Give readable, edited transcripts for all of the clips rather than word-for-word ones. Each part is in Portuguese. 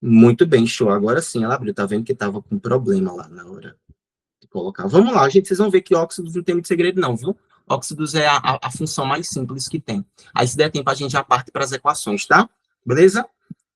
Muito bem, show. Agora sim, ela abriu. Tá vendo que tava com problema lá na hora de colocar. Vamos lá, gente. Vocês vão ver que óxidos não tem muito segredo, não, viu? Óxidos é a função mais simples que tem. Aí, se der tempo, a gente já parte para as equações, tá? Beleza?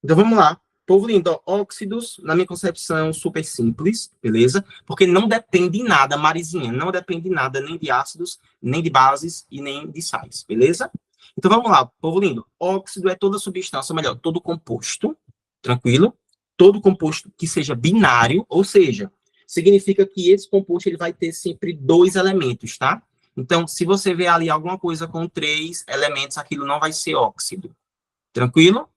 Então, vamos lá. Povo lindo, ó, óxidos, na minha concepção, super simples, beleza? Porque não depende de nada, Marizinha, não depende de nada, nem de ácidos, nem de bases e nem de sais, beleza? Então, vamos lá, povo lindo. Óxido é toda substância, ou melhor, todo composto, tranquilo? Todo composto que seja binário, ou seja, significa que esse composto ele vai ter sempre dois elementos, tá? Então, se você vê ali alguma coisa com 3 elementos, aquilo não vai ser óxido. Tranquilo?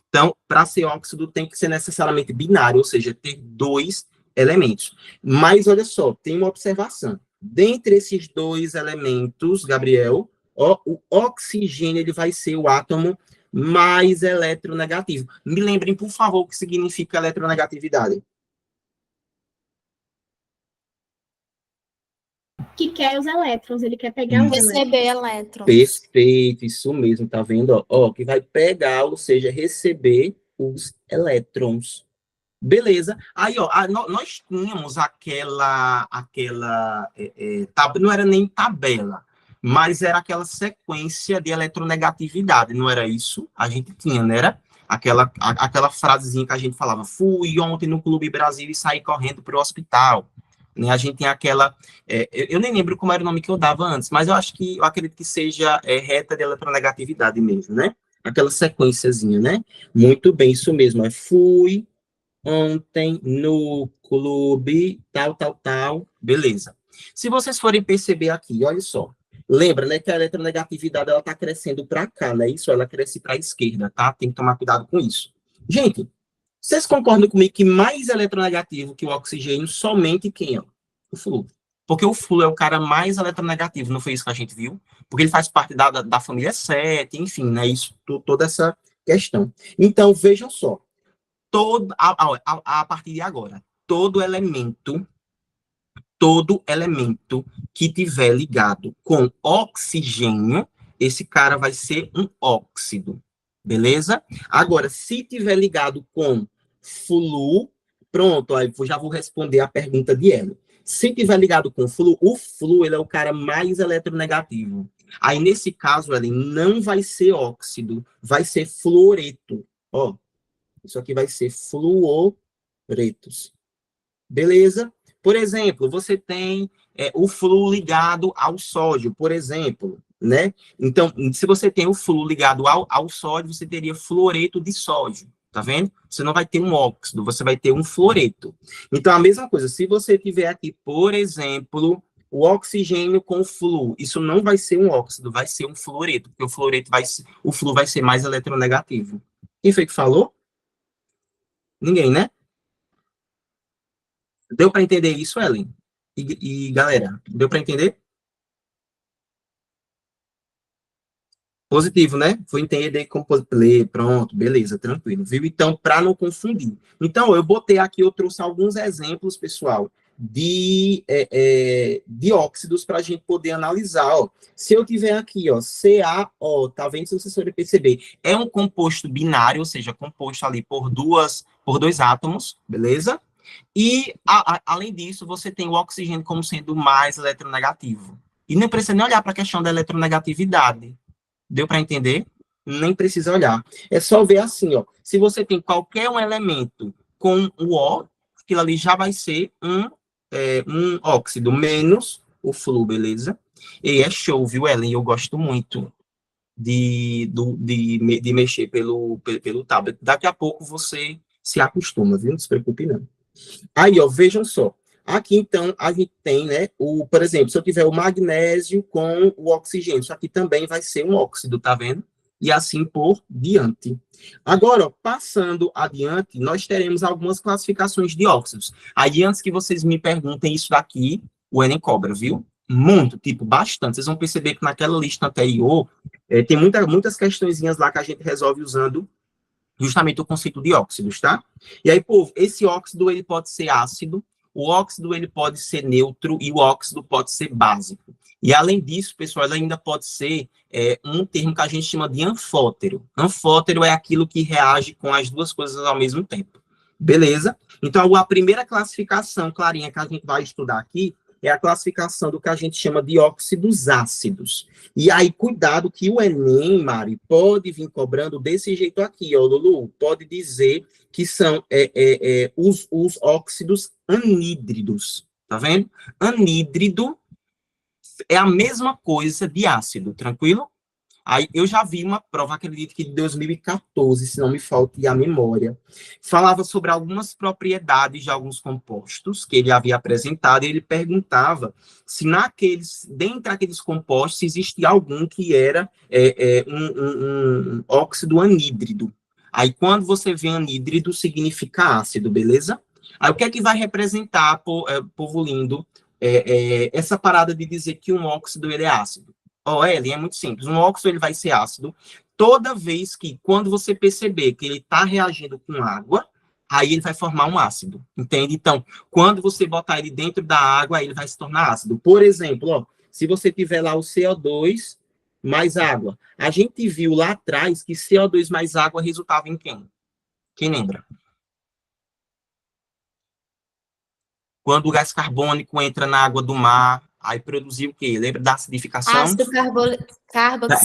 Então, para ser óxido, tem que ser necessariamente binário, ou seja, ter 2 elementos. Mas, olha só, tem uma observação. Dentre esses 2 elementos, Gabriel, ó, o oxigênio ele vai ser o átomo mais eletronegativo. Me lembrem, por favor, o que significa eletronegatividade. Que quer os elétrons, ele quer pegar os receber elétrons. Perfeito, isso mesmo, tá vendo? Ó, que vai pegar, ou seja, receber os elétrons. Beleza. Aí, ó, nós tínhamos não era nem tabela, mas era aquela sequência de eletronegatividade, não era isso? A gente tinha, não era? Aquela frasezinha que a gente falava, fui ontem no Clube Brasil e saí correndo para o hospital. Né? A gente tem aquela, eu nem lembro como era o nome que eu dava antes, mas eu acredito que seja reta de eletronegatividade mesmo, né? Aquela sequenciazinha, né? Muito bem, isso mesmo, fui ontem no clube, tal, beleza. Se vocês forem perceber aqui, olha só, lembra, né, que a eletronegatividade, ela tá crescendo para cá, né? Isso, ela cresce para a esquerda, tá? Tem que tomar cuidado com isso. Gente, vocês concordam comigo que mais eletronegativo que o oxigênio, somente quem é? O flúor. Porque o flúor é o cara mais eletronegativo, não foi isso que a gente viu? Porque ele faz parte da família 7, enfim, né? Isso, toda essa questão. Então, vejam só. A partir de agora, todo elemento que tiver ligado com oxigênio, esse cara vai ser um óxido. Beleza? Agora, se tiver ligado com flúor, pronto, aí já vou responder a pergunta de Ellen. Se tiver ligado com flúor, o flúor ele é o cara mais eletronegativo. Aí, nesse caso, Ellen, não vai ser óxido, vai ser fluoreto. Ó, isso aqui vai ser fluoretos. Beleza? Por exemplo, você tem o flúor ligado ao sódio, por exemplo, né? Então, se você tem o flúor ligado ao sódio, você teria fluoreto de sódio, tá vendo? Você não vai ter um óxido, você vai ter um fluoreto. Então, a mesma coisa, se você tiver aqui, por exemplo, o oxigênio com flúor, isso não vai ser um óxido, vai ser um fluoreto, porque o flúor vai ser mais eletronegativo. Quem foi que falou? Ninguém, né? Deu para entender isso, Ellen? E galera, deu para entender? Positivo, né? Vou entender como ler, pronto, beleza, tranquilo, viu? Então, para não confundir. Então, eu botei aqui, eu trouxe alguns exemplos, pessoal, de óxidos para a gente poder analisar. Ó. Se eu tiver aqui, ó, CaO, tá vendo? Se vocês forem perceber, é um composto binário, ou seja, composto ali por dois átomos, beleza? E, além disso, você tem o oxigênio como sendo mais eletronegativo. E não precisa nem olhar para a questão da eletronegatividade. Deu para entender? Nem precisa olhar. É só ver assim, ó. Se você tem qualquer um elemento com o O, aquilo ali já vai ser um óxido, menos o flúor, beleza? E é show, viu, Ellen? Eu gosto muito de mexer pelo tablet. Daqui a pouco você se acostuma, viu? Não se preocupe, não. Aí, ó, vejam só. Aqui, então, a gente tem, né, por exemplo, se eu tiver o magnésio com o oxigênio, isso aqui também vai ser um óxido, tá vendo? E assim por diante. Agora, ó, passando adiante, nós teremos algumas classificações de óxidos. Aí, antes que vocês me perguntem isso daqui, o Enem cobra, viu? Muito, tipo, bastante. Vocês vão perceber que naquela lista anterior, tem muitas questõezinhas lá que a gente resolve usando justamente o conceito de óxidos, tá? E aí, povo, esse óxido, ele pode ser ácido, o óxido, ele pode ser neutro e o óxido pode ser básico. E, além disso, pessoal, ele ainda pode ser um termo que a gente chama de anfótero. Anfótero é aquilo que reage com as duas coisas ao mesmo tempo. Beleza? Então, a primeira classificação, clarinha, que a gente vai estudar aqui, é a classificação do que a gente chama de óxidos ácidos. E aí, cuidado que o Enem, Mari, pode vir cobrando desse jeito aqui, ó, Lulu, pode dizer que são os óxidos anídridos, tá vendo? Anídrido é a mesma coisa de ácido, tranquilo? Aí eu já vi uma prova, acredito que de 2014, se não me falte a memória, falava sobre algumas propriedades de alguns compostos que ele havia apresentado, e ele perguntava se dentre aqueles compostos, existia algum que era um óxido anídrido. Aí quando você vê anídrido, significa ácido, beleza? Aí o que é que vai representar, povo lindo, essa parada de dizer que um óxido ele é ácido? Ellen, é muito simples. Um óxido ele vai ser ácido toda vez que, quando você perceber que ele está reagindo com água, aí ele vai formar um ácido, entende? Então, quando você botar ele dentro da água, aí ele vai se tornar ácido. Por exemplo, ó, se você tiver lá o CO2 mais água, a gente viu lá atrás que CO2 mais água resultava em quem? Quem lembra? Quando o gás carbônico entra na água do mar, aí produziu o quê? Lembra da acidificação? Ácido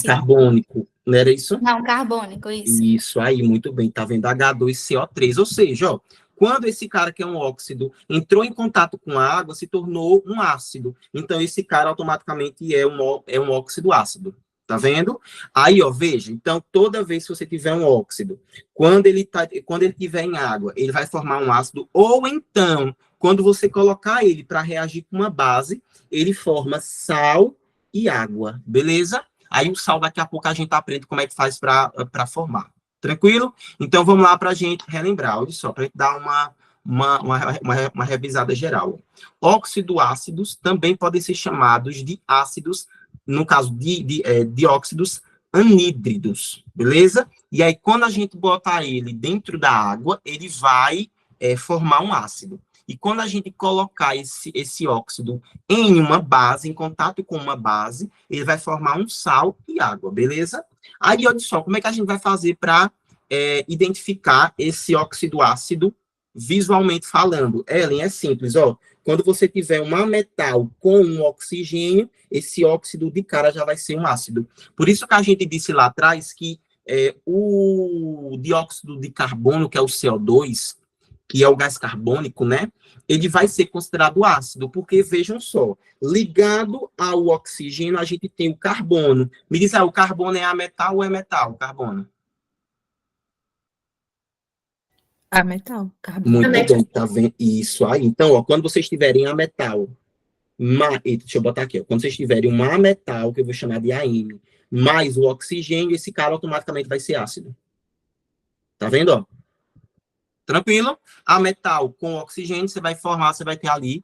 carbônico, não era isso? Não, carbônico, isso. Isso aí, muito bem, tá vendo? H2CO3, ou seja, ó, quando esse cara que é um óxido entrou em contato com a água, se tornou um ácido. Então, esse cara automaticamente é um óxido ácido. Tá vendo? Aí, ó, veja. Então, toda vez que você tiver um óxido, quando ele tiver em água, ele vai formar um ácido, ou então, quando você colocar ele para reagir com uma base, ele forma sal e água, beleza? Aí o sal, daqui a pouco, a gente aprende como é que faz para formar. Tranquilo? Então, vamos lá para a gente relembrar. Olha só, para a gente dar uma revisada geral. Óxido-ácidos também podem ser chamados de ácidos, no caso de óxidos anídridos, beleza? E aí, quando a gente botar ele dentro da água, ele vai formar um ácido. E quando a gente colocar esse óxido em uma base, em contato com uma base, ele vai formar um sal e água, beleza? Aí, olha só, como é que a gente vai fazer para identificar esse óxido ácido visualmente falando? Ellen, é simples, ó. Quando você tiver um ametal com um oxigênio, esse óxido de cara já vai ser um ácido. Por isso que a gente disse lá atrás que o dióxido de carbono, que é o CO2, que é o gás carbônico, né? Ele vai ser considerado ácido, porque, vejam só, ligado ao oxigênio, a gente tem o carbono. Me diz aí, o carbono é ametal ou é metal, o carbono? Ametal, carbono. Muito bem, tá vendo? Isso aí. Então, ó, quando vocês tiverem ametal, deixa eu botar aqui, ó, quando vocês tiverem um ametal, que eu vou chamar de AM, mais o oxigênio, esse cara automaticamente vai ser ácido. Tá vendo, ó? Tranquilo? A metal com oxigênio, você vai ter ali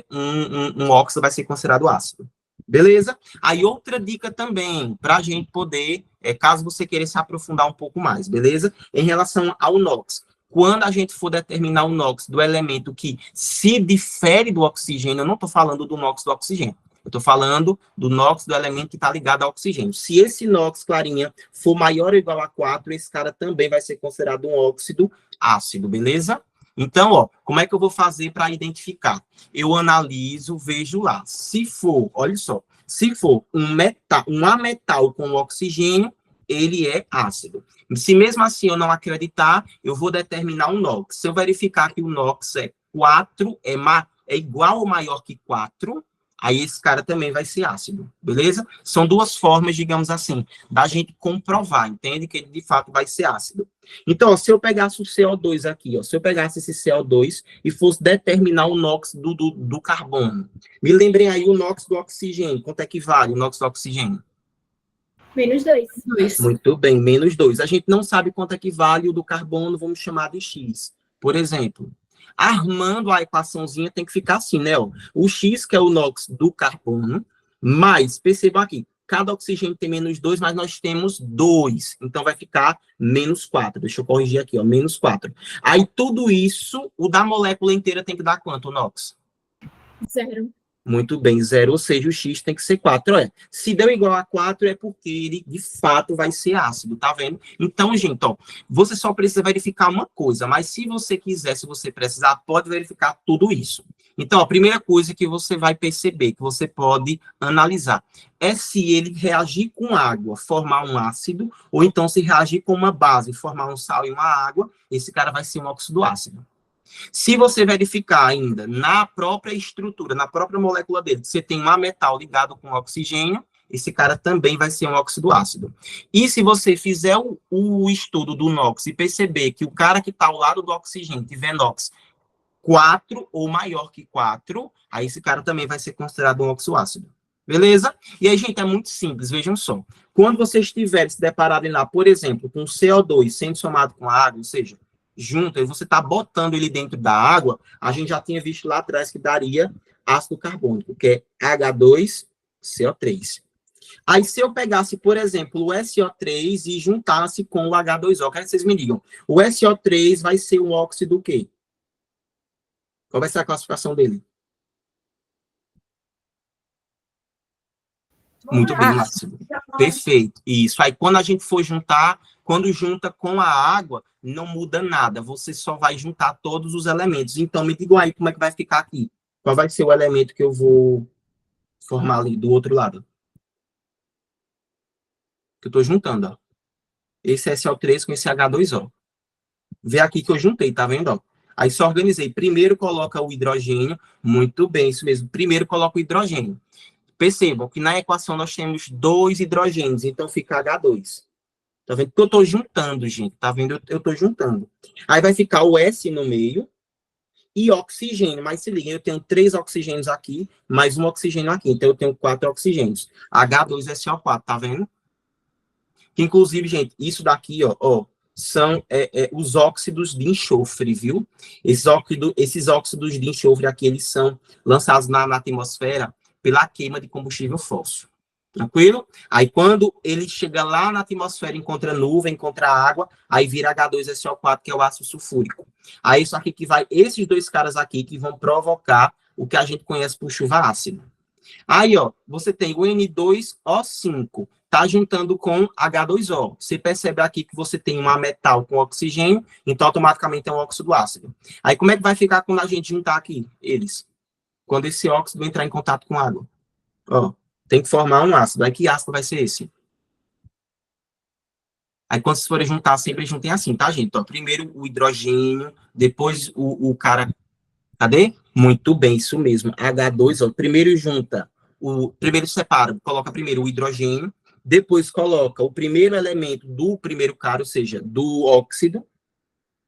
um óxido, vai ser considerado ácido. Beleza? Aí outra dica também, para a gente poder, caso você queira se aprofundar um pouco mais, beleza? Em relação ao NOx. Quando a gente for determinar o NOx do elemento que se difere do oxigênio, eu não estou falando do NOx do oxigênio. Eu estou falando do NOx do elemento que está ligado ao oxigênio. Se esse NOx, clarinha, for maior ou igual a 4, esse cara também vai ser considerado um óxido ácido, beleza? Então, ó, como é que eu vou fazer para identificar? Eu analiso, vejo lá. Se for, olha só, se for um ametal com oxigênio, ele é ácido. Se mesmo assim eu não acreditar, eu vou determinar o NOx. Se eu verificar que o NOx é 4, é igual ou maior que 4, aí esse cara também vai ser ácido, beleza? São duas formas, digamos assim, da gente comprovar, entende? Que ele de fato vai ser ácido. Então, ó, se eu pegasse o CO2 aqui, ó, se eu pegasse esse CO2 e fosse determinar o NOx do carbono, me lembrem aí o NOx do oxigênio, quanto é que vale o NOx do oxigênio? -2. Muito bem, -2. A gente não sabe quanto é que vale o do carbono, vamos chamar de X. Por exemplo, armando a equaçãozinha tem que ficar assim, né? Ó. O X, que é o NOx do carbono, mas, perceba aqui, cada oxigênio tem -2, mas nós temos 2. Então, vai ficar -4. Deixa eu corrigir aqui, ó, -4. Aí, tudo isso, o da molécula inteira tem que dar quanto, o NOx? 0. Muito bem, 0, ou seja, o X tem que ser 4. Olha, se deu igual a 4, é porque ele, de fato, vai ser ácido, tá vendo? Então, gente, ó, você só precisa verificar uma coisa, mas se você quiser, se você precisar, pode verificar tudo isso. Então, a primeira coisa que você vai perceber, que você pode analisar, é se ele reagir com água, formar um ácido, ou então se reagir com uma base, formar um sal e uma água, esse cara vai ser um óxido ácido. Se você verificar ainda na própria estrutura, na própria molécula dele, você tem um ametal ligado com oxigênio, esse cara também vai ser um óxido ácido. E se você fizer o estudo do NOx e perceber que o cara que está ao lado do oxigênio tiver NOx 4 ou maior que 4, aí esse cara também vai ser considerado um óxido ácido. Beleza? E aí, gente, é muito simples, vejam só. Quando vocês estiverem se depararem lá, por exemplo, com CO2 sendo somado com água, ou seja, junto, e você está botando ele dentro da água, a gente já tinha visto lá atrás que daria ácido carbônico, que é H2CO3. Aí, se eu pegasse, por exemplo, o SO3 e juntasse com o H2O, quero que vocês me digam, o SO3 vai ser um óxido o quê? Qual vai ser a classificação dele? Muito bem, ácido. Perfeito. Isso. Aí, quando a gente for juntar, quando junta com a água, não muda nada. Você só vai juntar todos os elementos. Então, me digam aí como é que vai ficar aqui. Qual vai ser o elemento que eu vou formar ali do outro lado? Que eu estou juntando, ó. Esse SO3 com esse H2O. Vê aqui que eu juntei, tá vendo, ó? Aí só organizei. Primeiro coloca o hidrogênio. Muito bem, isso mesmo. Primeiro coloca o hidrogênio. Percebam que na equação nós temos 2 hidrogênios, então fica H2. Tá vendo? Que eu estou juntando, gente. Tá vendo? Eu estou juntando. Aí vai ficar o S no meio e oxigênio. Mas se liga, eu tenho 3 oxigênios aqui, mais um oxigênio aqui. Então eu tenho 4 oxigênios. H2SO4, tá vendo? Que, inclusive, gente, isso daqui, ó são os óxidos de enxofre, viu? Esses óxidos de enxofre aqui, eles são lançados na atmosfera pela queima de combustível fóssil. Tranquilo? Aí, quando ele chega lá na atmosfera, encontra nuvem, encontra água, aí vira H2SO4, que é o ácido sulfúrico. Aí, isso aqui que vai, esses dois caras aqui que vão provocar o que a gente conhece por chuva ácida. Aí, ó, você tem o N2O5, tá juntando com H2O. Você percebe aqui que você tem um ametal com oxigênio, então automaticamente é um óxido ácido. Aí, como é que vai ficar quando a gente juntar aqui eles? Quando esse óxido entrar em contato com água. Ó, tem que formar um ácido. Aí, que ácido vai ser esse? Aí, quando vocês forem juntar, sempre juntem assim, tá, gente? Ó, primeiro o hidrogênio, depois o cara... Cadê? Muito bem, isso mesmo. H2O. Primeiro junta, primeiro separa, coloca primeiro o hidrogênio, depois coloca o primeiro elemento do primeiro cara, ou seja, do óxido,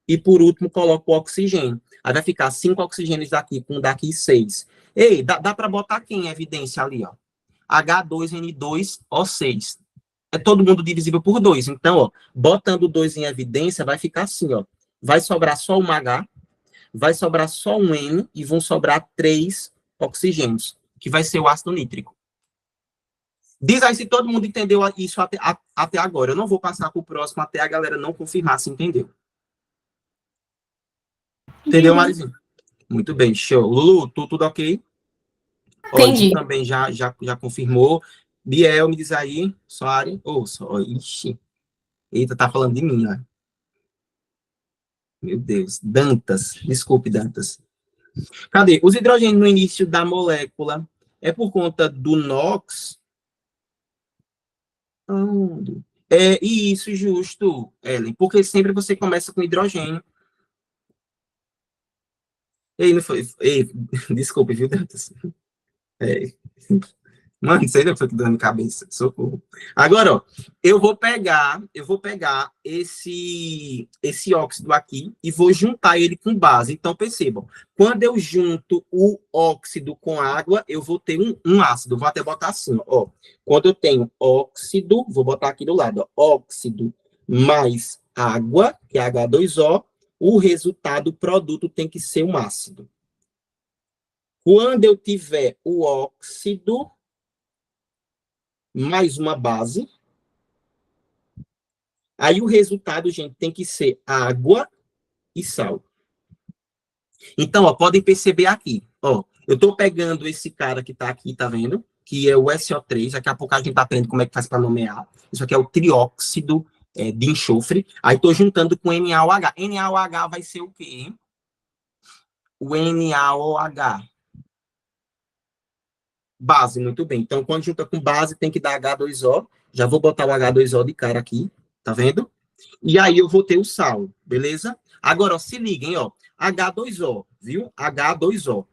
e por último coloca o oxigênio. Aí vai ficar 5 oxigênios daqui, com daqui 6. Ei, dá para botar aqui em evidência ali, ó. H2N2O6. É todo mundo divisível por 2. Então, ó, botando 2 em evidência, vai ficar assim, ó. Vai sobrar só um H, vai sobrar só um N e vão sobrar 3 oxigênios, que vai ser o ácido nítrico. Diz aí se todo mundo entendeu isso até agora. Eu não vou passar para o próximo até a galera não confirmar se entendeu. Entendeu, Marizinho? Muito bem, show. Lulu, tudo ok? Entendi. Ó, também já confirmou. Biel, me diz aí. Soare. Ixi. Eita, tá falando de mim, ó. Meu Deus. Dantas. Desculpe, Dantas. Cadê? Os hidrogênios no início da molécula é por conta do NOx? Isso, justo, Ellen. Porque sempre você começa com hidrogênio. Ei, não foi... Ei, desculpe, viu, Dantas? Mano, isso aí não foi que dando na cabeça. Socorro. Agora, ó, eu vou pegar esse óxido aqui e vou juntar ele com base. Então, percebam, quando eu junto o óxido com água, eu vou ter um ácido. Vou até botar assim, ó. Quando eu tenho óxido, vou botar aqui do lado, ó, óxido mais água, que é H2O, o resultado, o produto tem que ser um ácido. Quando eu tiver o óxido mais uma base. Aí o resultado, gente, tem que ser água e sal. Então, ó, podem perceber aqui, ó, Eu estou pegando esse cara que está aqui, tá vendo? Que é o SO3. Daqui a pouco a gente aprende como é que faz para nomear. Isso aqui é o trióxido de enxofre. Aí estou juntando com NaOH. NaOH vai ser o quê? O NaOH. Base, muito bem. Então, quando junta com base, tem que dar H2O. Já vou botar o H2O de cara aqui, tá vendo? E aí eu vou ter o sal, beleza? Agora, ó, se liguem, ó. H2O, viu? H2O.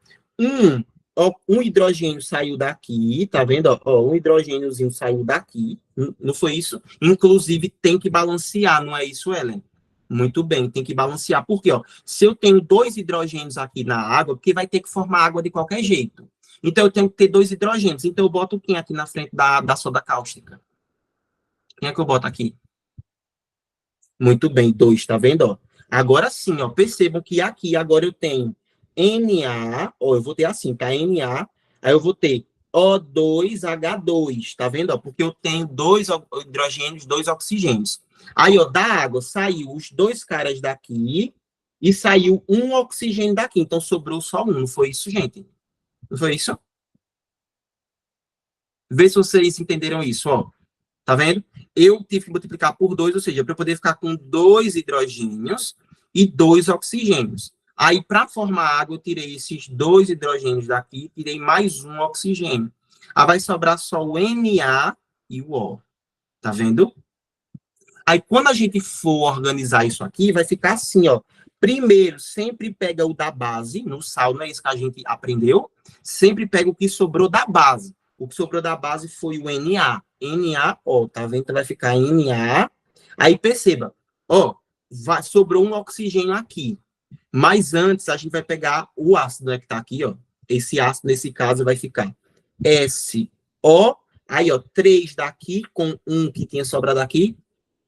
Um hidrogênio saiu daqui, tá vendo? Ó, um hidrogêniozinho saiu daqui. Não foi isso? Inclusive, tem que balancear, não é isso, Ellen? Muito bem, tem que balancear. Por quê? Ó, se eu tenho 2 hidrogênios aqui na água, porque vai ter que formar água de qualquer jeito. Então, eu tenho que ter 2 hidrogênios. Então, eu boto quem aqui na frente da soda cáustica? Quem é que eu boto aqui? Muito bem, 2, tá vendo? Ó? Agora sim, ó, percebam que aqui agora eu tenho Na, ó, eu vou ter assim, tá? Na, aí eu vou ter O2H2, tá vendo? Ó? Porque eu tenho 2 hidrogênios, 2 oxigênios. Aí, ó, da água saiu os 2 caras daqui e saiu um oxigênio daqui. Então, sobrou só um, não foi isso, gente? Não foi isso? Vê se vocês entenderam isso, ó. Tá vendo? Eu tive que multiplicar por 2, ou seja, para eu poder ficar com 2 hidrogênios e 2 oxigênios. Aí, para formar água, eu tirei esses 2 hidrogênios daqui, tirei mais um oxigênio. Aí vai sobrar só o Na e o O. Tá vendo? Aí, quando a gente for organizar isso aqui, vai ficar assim, ó. Primeiro, sempre pega o da base, no sal, não é isso que a gente aprendeu? Sempre pega o que sobrou da base. O que sobrou da base foi o Na. NaO, tá vendo? Então vai ficar Na. Aí perceba, ó, sobrou um oxigênio aqui. Mas antes a gente vai pegar o ácido, né, que tá aqui, ó. Esse ácido, nesse caso, vai ficar SO. Aí, ó, 3 daqui com 1 que tinha sobrado aqui.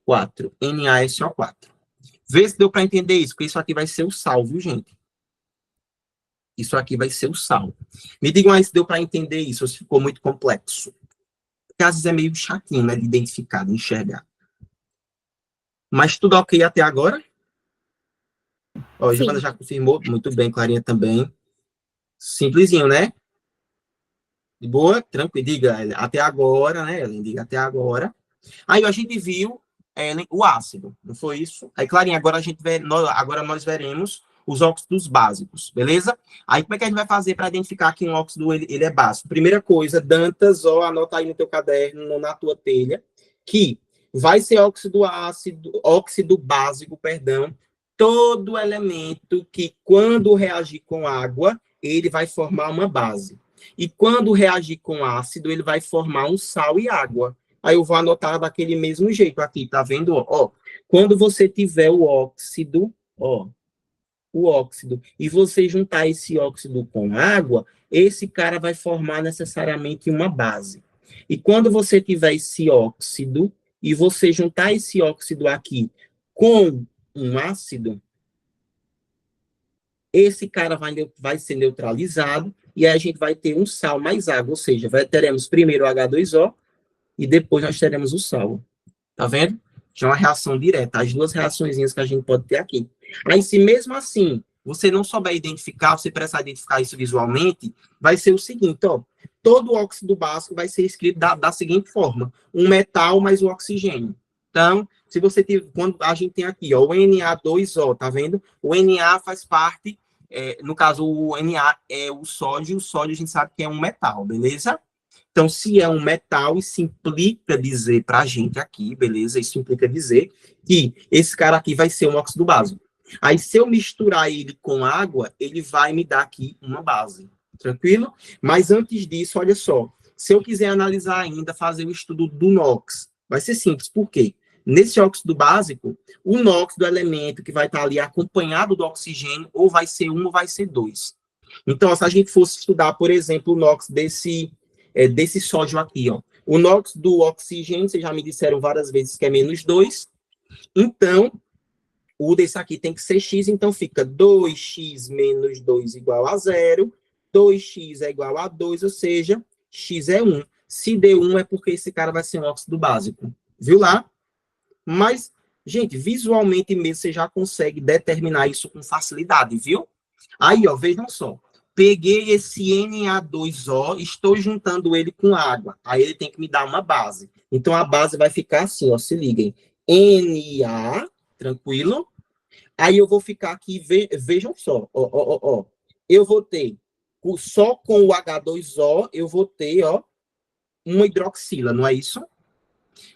4. NaSO4. Vê se deu para entender isso, porque isso aqui vai ser o sal, viu, gente? Isso aqui vai ser o sal. Me digam aí se deu para entender isso, ou se ficou muito complexo. Porque às vezes é meio chatinho, né, de identificar, de enxergar. Mas tudo ok até agora? Ó, Giovana já confirmou, muito bem, Clarinha também. Simplesinho, né? De boa, tranquilo, diga, até agora, né, Ellen? Diga até agora. Aí a gente viu, Ellen, o ácido, não foi isso? Aí, Clarinha, agora agora nós veremos os óxidos básicos, beleza? Aí, como é que a gente vai fazer para identificar que um óxido ele é básico? Primeira coisa, Dantas, ó, anota aí no teu caderno, na tua telha, que vai ser óxido básico, perdão, todo elemento que, quando reagir com água, ele vai formar uma base. E quando reagir com ácido, ele vai formar um sal e água. Aí eu vou anotar daquele mesmo jeito aqui, tá vendo? Ó, quando você tiver o óxido, ó, o óxido, e você juntar esse óxido com água, esse cara vai formar necessariamente uma base. E quando você tiver esse óxido, e você juntar esse óxido aqui com um ácido, esse cara vai ser neutralizado, e aí a gente vai ter um sal mais água, ou seja, teremos primeiro o H2O, e depois nós teremos o sal. Tá vendo? Já é uma reação direta, as duas reaçõezinhas que a gente pode ter aqui. Aí, se mesmo assim você não souber identificar, você precisar identificar isso visualmente, vai ser o seguinte, ó. Todo óxido básico vai ser escrito da seguinte forma: um metal mais o oxigênio. Então, se você tiver, quando a gente tem aqui, ó, o Na2O, tá vendo? O Na faz parte, no caso, o Na é o sódio a gente sabe que é um metal, beleza? Então, se é um metal, isso implica dizer para a gente aqui, beleza? Isso implica dizer que esse cara aqui vai ser um óxido básico. Aí, se eu misturar ele com água, ele vai me dar aqui uma base. Tranquilo? Mas antes disso, olha só. Se eu quiser analisar ainda, fazer o estudo do NOx, vai ser simples. Por quê? Nesse óxido básico, o NOx do elemento que vai estar ali acompanhado do oxigênio, ou vai ser 1 ou vai ser 2. Então, se a gente fosse estudar, por exemplo, o NOx desse sódio aqui, ó. O NOx do oxigênio, vocês já me disseram várias vezes que é -2. Então, o desse aqui tem que ser X, então fica 2x menos 2 igual a 0. 2x é igual a 2, ou seja, X é 1. Se deu 1 é porque esse cara vai ser um óxido básico. Viu lá? Mas, gente, visualmente mesmo você já consegue determinar isso com facilidade, viu? Aí, ó, vejam só. Peguei esse Na2O, estou juntando ele com água. Aí ele tem que me dar uma base. Então, a base vai ficar assim, ó, se liguem. Na, tranquilo? Aí eu vou ficar aqui, vejam só, ó. Eu vou ter, só com o H2O, eu vou ter, ó, uma hidroxila, não é isso?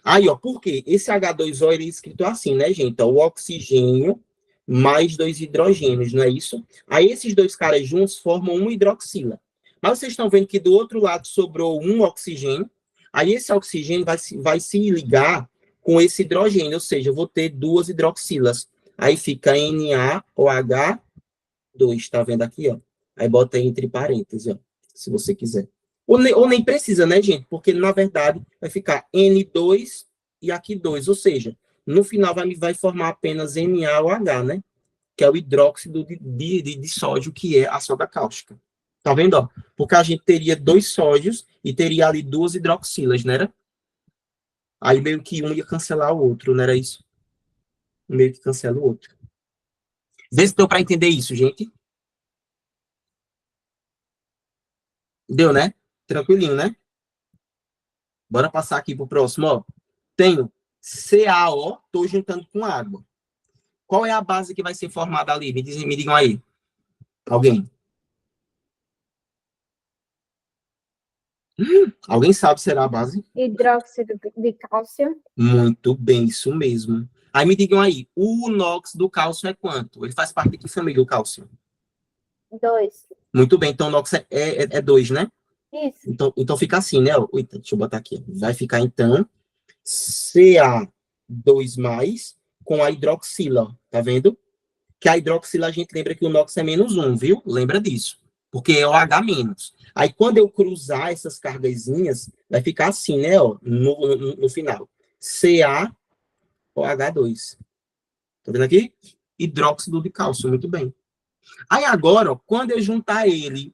Aí, ó, por quê? Esse H2O ele é escrito assim, né, gente? Ó, o oxigênio mais 2 hidrogênios, não é isso? Aí esses dois caras juntos formam uma hidroxila. Mas vocês estão vendo que do outro lado sobrou um oxigênio. Aí esse oxigênio vai se ligar com esse hidrogênio, ou seja, eu vou ter duas hidroxilas. Aí fica NaOH2, tá vendo aqui, ó? Aí bota aí entre parênteses, ó, se você quiser. Ou nem precisa, né, gente? Porque, na verdade, vai ficar N2 e aqui 2. Ou seja, no final vai formar apenas NaOH, né? Que é o hidróxido de sódio, que é a soda cáustica. Tá vendo, ó? Porque a gente teria dois sódios e teria ali duas hidroxilas, não era? Aí meio que um ia cancelar o outro, não era isso? Meio que cancela o outro. Vê se deu para entender isso, gente. Deu, né? Tranquilinho, né? Bora passar aqui pro próximo, ó. Tenho CaO, tô juntando com água. Qual é a base que vai ser formada ali? Me digam aí. Alguém? Alguém sabe será a base? Hidróxido de cálcio. Muito bem, isso mesmo. Aí me digam aí, o NOx do cálcio é quanto? Ele faz parte de que família, o cálcio? 2. Muito bem, então o NOx é 2, né? Isso. Então fica assim, né? Eita, deixa eu botar aqui. Vai ficar, então, Ca2+, com a hidroxila, ó, tá vendo? Que a hidroxila, a gente lembra que o NOx é -1, viu? Lembra disso. Porque é o H-. Aí, quando eu cruzar essas cargazinhas, vai ficar assim, né? Ó, no final. CaOH2. Tá vendo aqui? Hidróxido de cálcio, muito bem. Aí agora, ó, quando eu juntar ele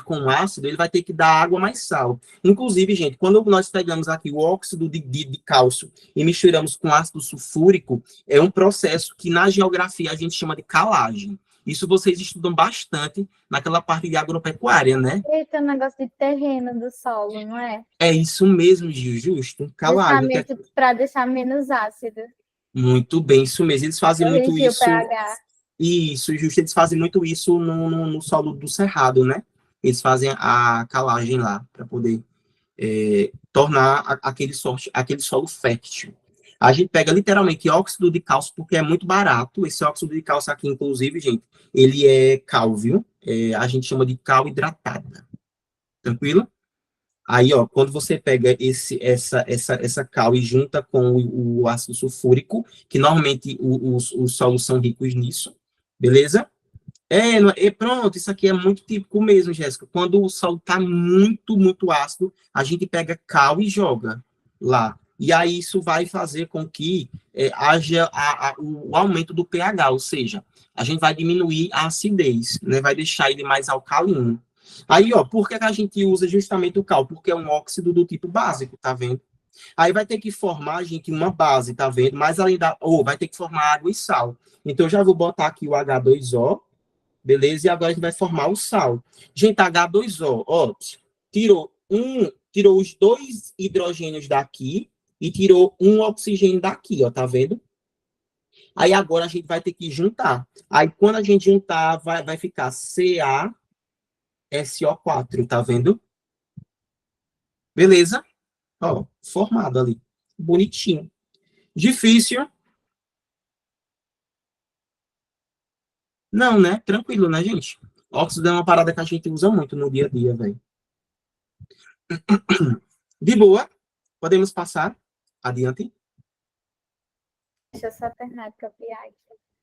com o ácido, ele vai ter que dar água mais sal. Inclusive, gente, quando nós pegamos aqui o óxido de cálcio e misturamos com ácido sulfúrico, é um processo que na geografia a gente chama de calagem. Isso vocês estudam bastante naquela parte de agropecuária, né? Eita, um negócio de terreno do solo, não é? É isso mesmo, Gil, justo. Calagem. Justamente para deixar menos ácido. Muito bem, isso mesmo. Eles fazem muito Corrigir o isso. pH. Isso, justo, eles fazem muito isso no solo do cerrado, né? Eles fazem a calagem lá, para poder tornar aquele solo fértil. A gente pega literalmente óxido de cálcio, porque é muito barato. Esse óxido de cálcio aqui, inclusive, gente, ele é cal, viu? A gente chama de cal hidratada. Tranquilo? Aí, ó, quando você pega essa cal e junta com o ácido sulfúrico, que normalmente os solos são ricos nisso, beleza? Pronto, isso aqui é muito típico mesmo, Jéssica. Quando o solo está muito, muito ácido, a gente pega cal e joga lá. E aí isso vai fazer com que haja o aumento do pH, ou seja, a gente vai diminuir a acidez, né? Vai deixar ele mais alcalino. Aí, ó, por que a gente usa justamente o cal? Porque é um óxido do tipo básico, tá vendo? Aí vai ter que formar, gente, uma base, tá vendo? Mas além vai ter que formar água e sal. Então, eu já vou botar aqui o H2O, beleza? E agora a gente vai formar o sal. Gente, H2O, ó, tirou os dois hidrogênios daqui e tirou um oxigênio daqui, ó, tá vendo? Aí agora a gente vai ter que juntar. Aí quando a gente juntar, vai ficar CaSO4, tá vendo? Beleza? Ó, formado ali. Bonitinho. Difícil? Não, né? Tranquilo, né, gente? Óxido é uma parada que a gente usa muito no dia a dia, velho. De boa, podemos passar adiante. Deixa eu só terminar de copiar aqui.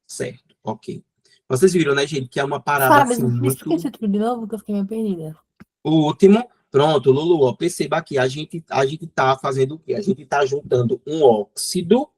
Certo, ok. Vocês viram, né, gente, que é uma parada Fábio, assim, me muito... explica esse tudo de novo, que eu fiquei meio perdida. O último, pronto, Lulu, ó, perceba aqui, a gente tá fazendo o quê? A gente tá juntando um óxido,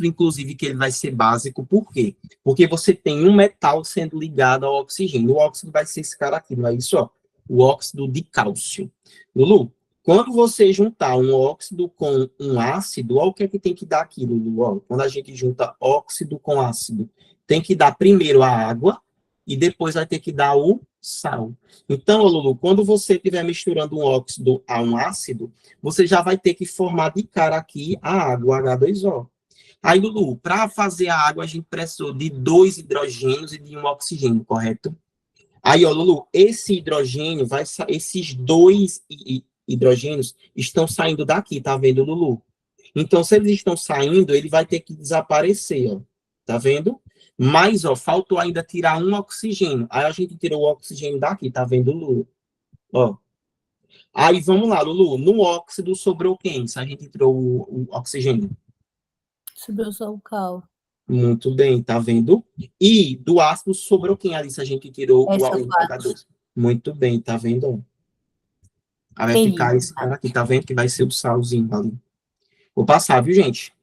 inclusive, que ele vai ser básico, por quê? Porque você tem um metal sendo ligado ao oxigênio. O óxido vai ser esse cara aqui, não é isso, ó? O óxido de cálcio. Lulu, quando você juntar um óxido com um ácido, olha o que é que tem que dar aqui, Lulu, ó. Quando a gente junta óxido com ácido, tem que dar primeiro a água, e depois vai ter que dar o sal. Então, Lulu, quando você estiver misturando um óxido a um ácido, você já vai ter que formar de cara aqui a água, H2O. Aí, Lulu, para fazer a água, a gente precisou de 2 hidrogênios e de um oxigênio, correto? Aí, ó, Lulu, esse hidrogênio esses 2 hidrogênios estão saindo daqui, tá vendo, Lulu? Então, se eles estão saindo, ele vai ter que desaparecer, ó. Tá vendo? Mas, ó, faltou ainda tirar um oxigênio. Aí a gente tirou o oxigênio daqui, tá vendo, Lulu? Ó. Aí, vamos lá, Lulu. No óxido sobrou quem? Se a gente tirou o oxigênio. Subiu só o cal. Muito bem, tá vendo? E do ácido sobrou quem ali se a gente tirou o SO4. H2? Muito bem, tá vendo? Aí vai Entendi. ficar esse cara aqui, tá vendo? Que vai ser o salzinho ali. Vou passar, viu, gente?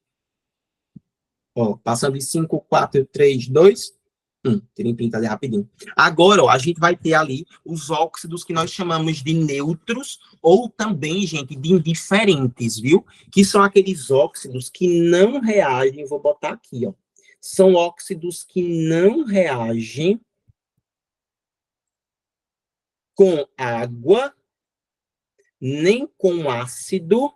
Ó, passando de 5, 4, 3, 2, 1. Tirem pinta ali rapidinho. Agora, ó, a gente vai ter ali os óxidos que nós chamamos de neutros ou também, gente, de indiferentes, viu? Que são aqueles óxidos que não reagem. Vou botar aqui, ó. São óxidos que não reagem com água, nem com ácido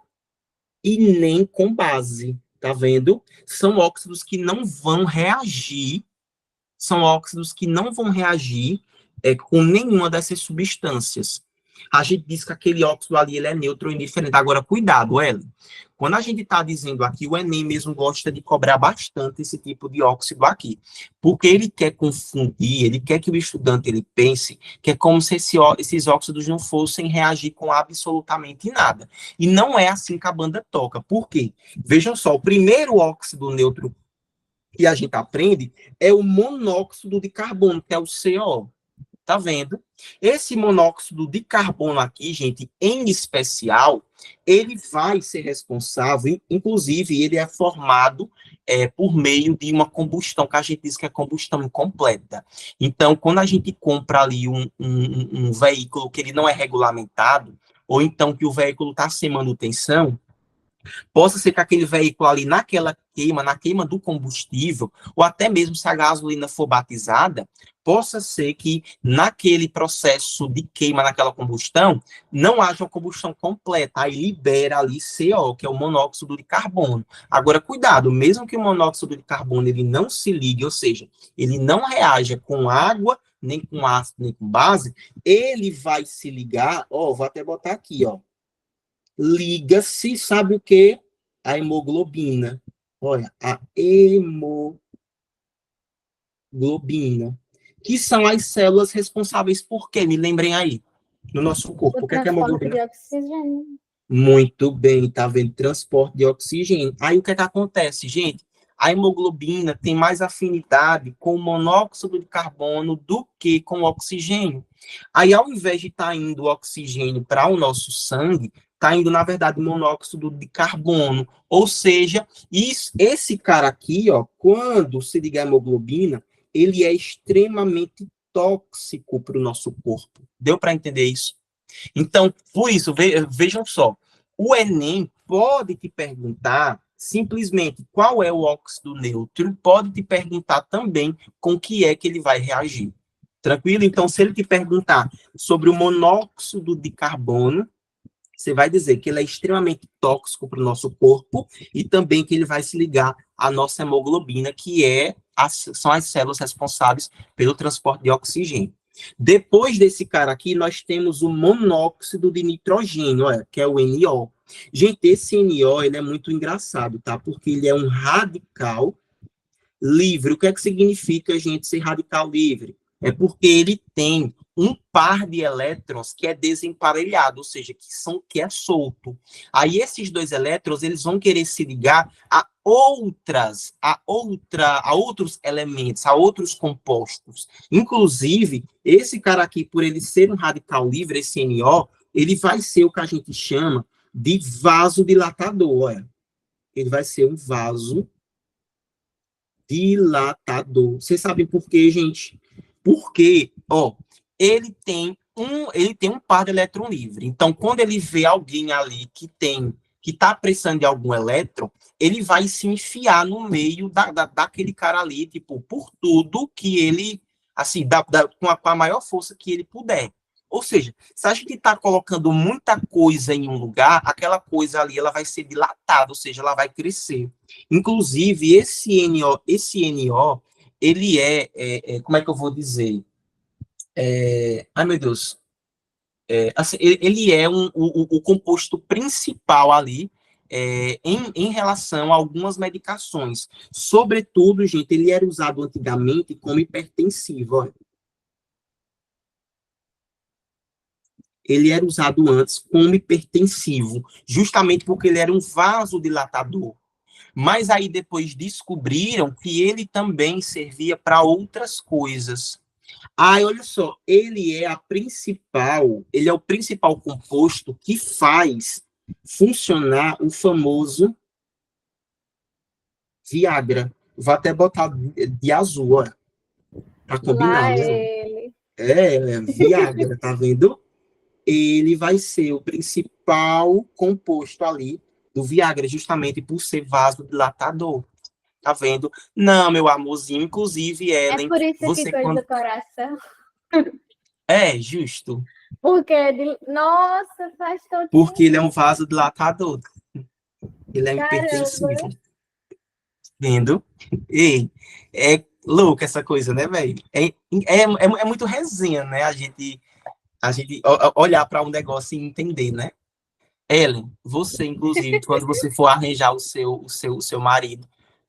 e nem com base. Tá vendo? São óxidos que não vão reagir, com nenhuma dessas substâncias. A gente diz que aquele óxido ali ele é neutro ou indiferente. Agora, cuidado, Ellen. Quando a gente está dizendo aqui, o Enem mesmo gosta de cobrar bastante esse tipo de óxido aqui. Porque ele quer confundir, ele quer que o estudante ele pense que é como se esses óxidos não fossem reagir com absolutamente nada. E não é assim que a banda toca. Por quê? Vejam só, o primeiro óxido neutro que a gente aprende é o monóxido de carbono, que é o CO. Tá vendo? Esse monóxido de carbono aqui, gente, em especial, ele vai ser responsável, inclusive, ele é formado por meio de uma combustão, que a gente diz que é combustão incompleta. Então, quando a gente compra ali um veículo que ele não é regulamentado, ou então que o veículo está sem manutenção, possa ser que aquele veículo ali, na queima do combustível, ou até mesmo se a gasolina for batizada, possa ser que naquele processo de queima, naquela combustão, não haja uma combustão completa, aí libera ali CO, que é o monóxido de carbono. Agora, cuidado, mesmo que o monóxido de carbono ele não se ligue, ou seja, ele não reaja com água, nem com ácido, nem com base, ele vai se ligar, ó, vou até botar aqui, ó, liga-se, sabe o que? A hemoglobina. Olha, a hemoglobina. Que são as células responsáveis por quê? Me lembrem aí. No nosso corpo. O O que é a transporte hemoglobina? de oxigênio. Muito bem, tá vendo? Transporte de oxigênio. Aí o que é que acontece, gente? A hemoglobina tem mais afinidade com o monóxido de carbono do que com o oxigênio. Aí, ao invés de estar indo o oxigênio para o nosso sangue, está indo, na verdade, monóxido de carbono. Ou seja, esse cara aqui, ó, quando se liga à hemoglobina, ele é extremamente tóxico para o nosso corpo. Deu para entender isso? Então, por isso, vejam só, o Enem pode te perguntar simplesmente qual é o óxido neutro, pode te perguntar também com que é que ele vai reagir. Tranquilo? Então, se ele te perguntar sobre o monóxido de carbono, você vai dizer que ele é extremamente tóxico para o nosso corpo e também que ele vai se ligar à nossa hemoglobina, que são as células responsáveis pelo transporte de oxigênio. Depois desse cara aqui, nós temos o monóxido de nitrogênio, olha, que é o NO. Gente, esse NO ele é muito engraçado, tá? Porque ele é um radical livre. O que é que significa, gente, ser radical livre? É porque ele tem um par de elétrons que é desemparelhado, ou seja, que é solto. Aí esses dois elétrons, eles vão querer se ligar a outros elementos, a outros compostos. Inclusive, esse cara aqui, por ele ser um radical livre, esse NO, ele vai ser o que a gente chama de vasodilatador, olha. Ele vai ser um vasodilatador. Vocês sabem por quê, gente? Porque, ó, ele tem um par de elétron livre. Então, quando ele vê alguém ali que está precisando de algum elétron, ele vai se enfiar no meio daquele cara ali, tipo, por tudo que ele assim, com a maior força que ele puder. Ou seja, se a gente está colocando muita coisa em um lugar, aquela coisa ali ela vai ser dilatada, ou seja, ela vai crescer. Inclusive, esse NO ele como é que eu vou dizer? Ai, meu Deus. Assim, ele é o composto principal ali em relação a algumas medicações. Sobretudo, gente, ele era usado antigamente como hipertensivo. Ó. Ele era usado antes como hipertensivo, justamente porque ele era um vasodilatador. Mas aí depois descobriram que ele também servia para outras coisas. Olha só, ele é o principal composto que faz funcionar o famoso Viagra. Vou até botar de azul, ó, para combinar, Lá né? ele. Viagra, tá vendo? Ele vai ser o principal composto ali do Viagra, justamente por ser vasodilatador. Tá vendo? Não, meu amorzinho, inclusive, É Ellen, por isso que você coisa quando... do coração. Justo. Porque, nossa, faz todo Porque ele é um sentido. vasodilatador. Ele é Caramba. hipertensivo. Vendo? Ei, é louco essa coisa, né, velho? É muito resenha, né? A gente olhar para um negócio e entender, né? Ellen, você, inclusive, quando você for arranjar o seu marido,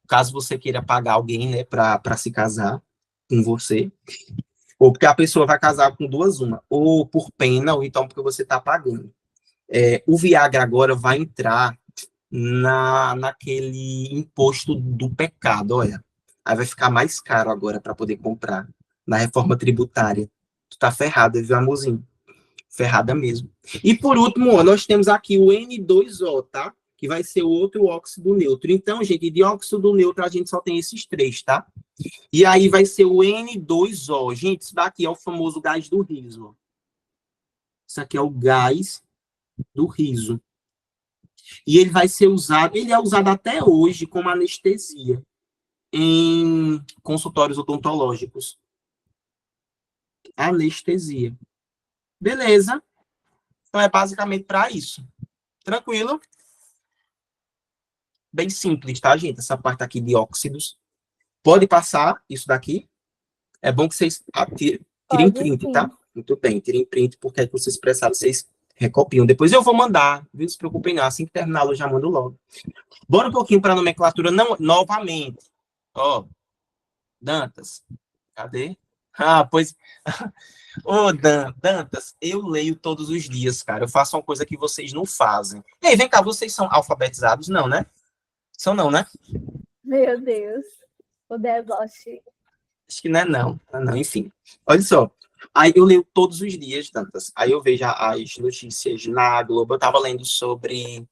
caso você queira pagar alguém, né, para se casar com você, ou porque a pessoa vai casar com duas, ou por pena, ou então porque você está pagando. O Viagra agora vai entrar naquele imposto do pecado, olha. Aí vai ficar mais caro agora para poder comprar na reforma tributária. Tu tá ferrada, viu, amorzinho? Ferrada mesmo. E por último, ó, nós temos aqui o N2O, tá? Que vai ser o outro óxido neutro. Então, gente, de óxido neutro a gente só tem esses três, tá? E aí vai ser o N2O. Gente, isso daqui é o famoso gás do riso. Isso aqui é o gás do riso. E ele vai ser usado, ele é usado até hoje como anestesia em consultórios odontológicos. Anestesia. Beleza. Então é basicamente para isso. Tranquilo? Bem simples, tá, gente? Essa parte aqui de óxidos. Pode passar isso daqui. É bom que vocês tirem Pode print, sim. tá? Muito bem, tirem print, porque aí que vocês precisaram, vocês recopiam. Depois eu vou mandar, viu? Não se preocupem não. Assim que terminar, eu já mando logo. Bora um pouquinho para a nomenclatura novamente. Ó, Dantas, cadê? Pois. Ô, Dantas, eu leio todos os dias, cara. Eu faço uma coisa que vocês não fazem. Ei, vem cá, vocês são alfabetizados? Não, né? São não, né? Meu Deus. O deboche. Acho que não é não. Não, enfim. Olha só. Aí eu leio todos os dias, Dantas. Aí eu vejo as notícias na Globo. Eu tava lendo sobre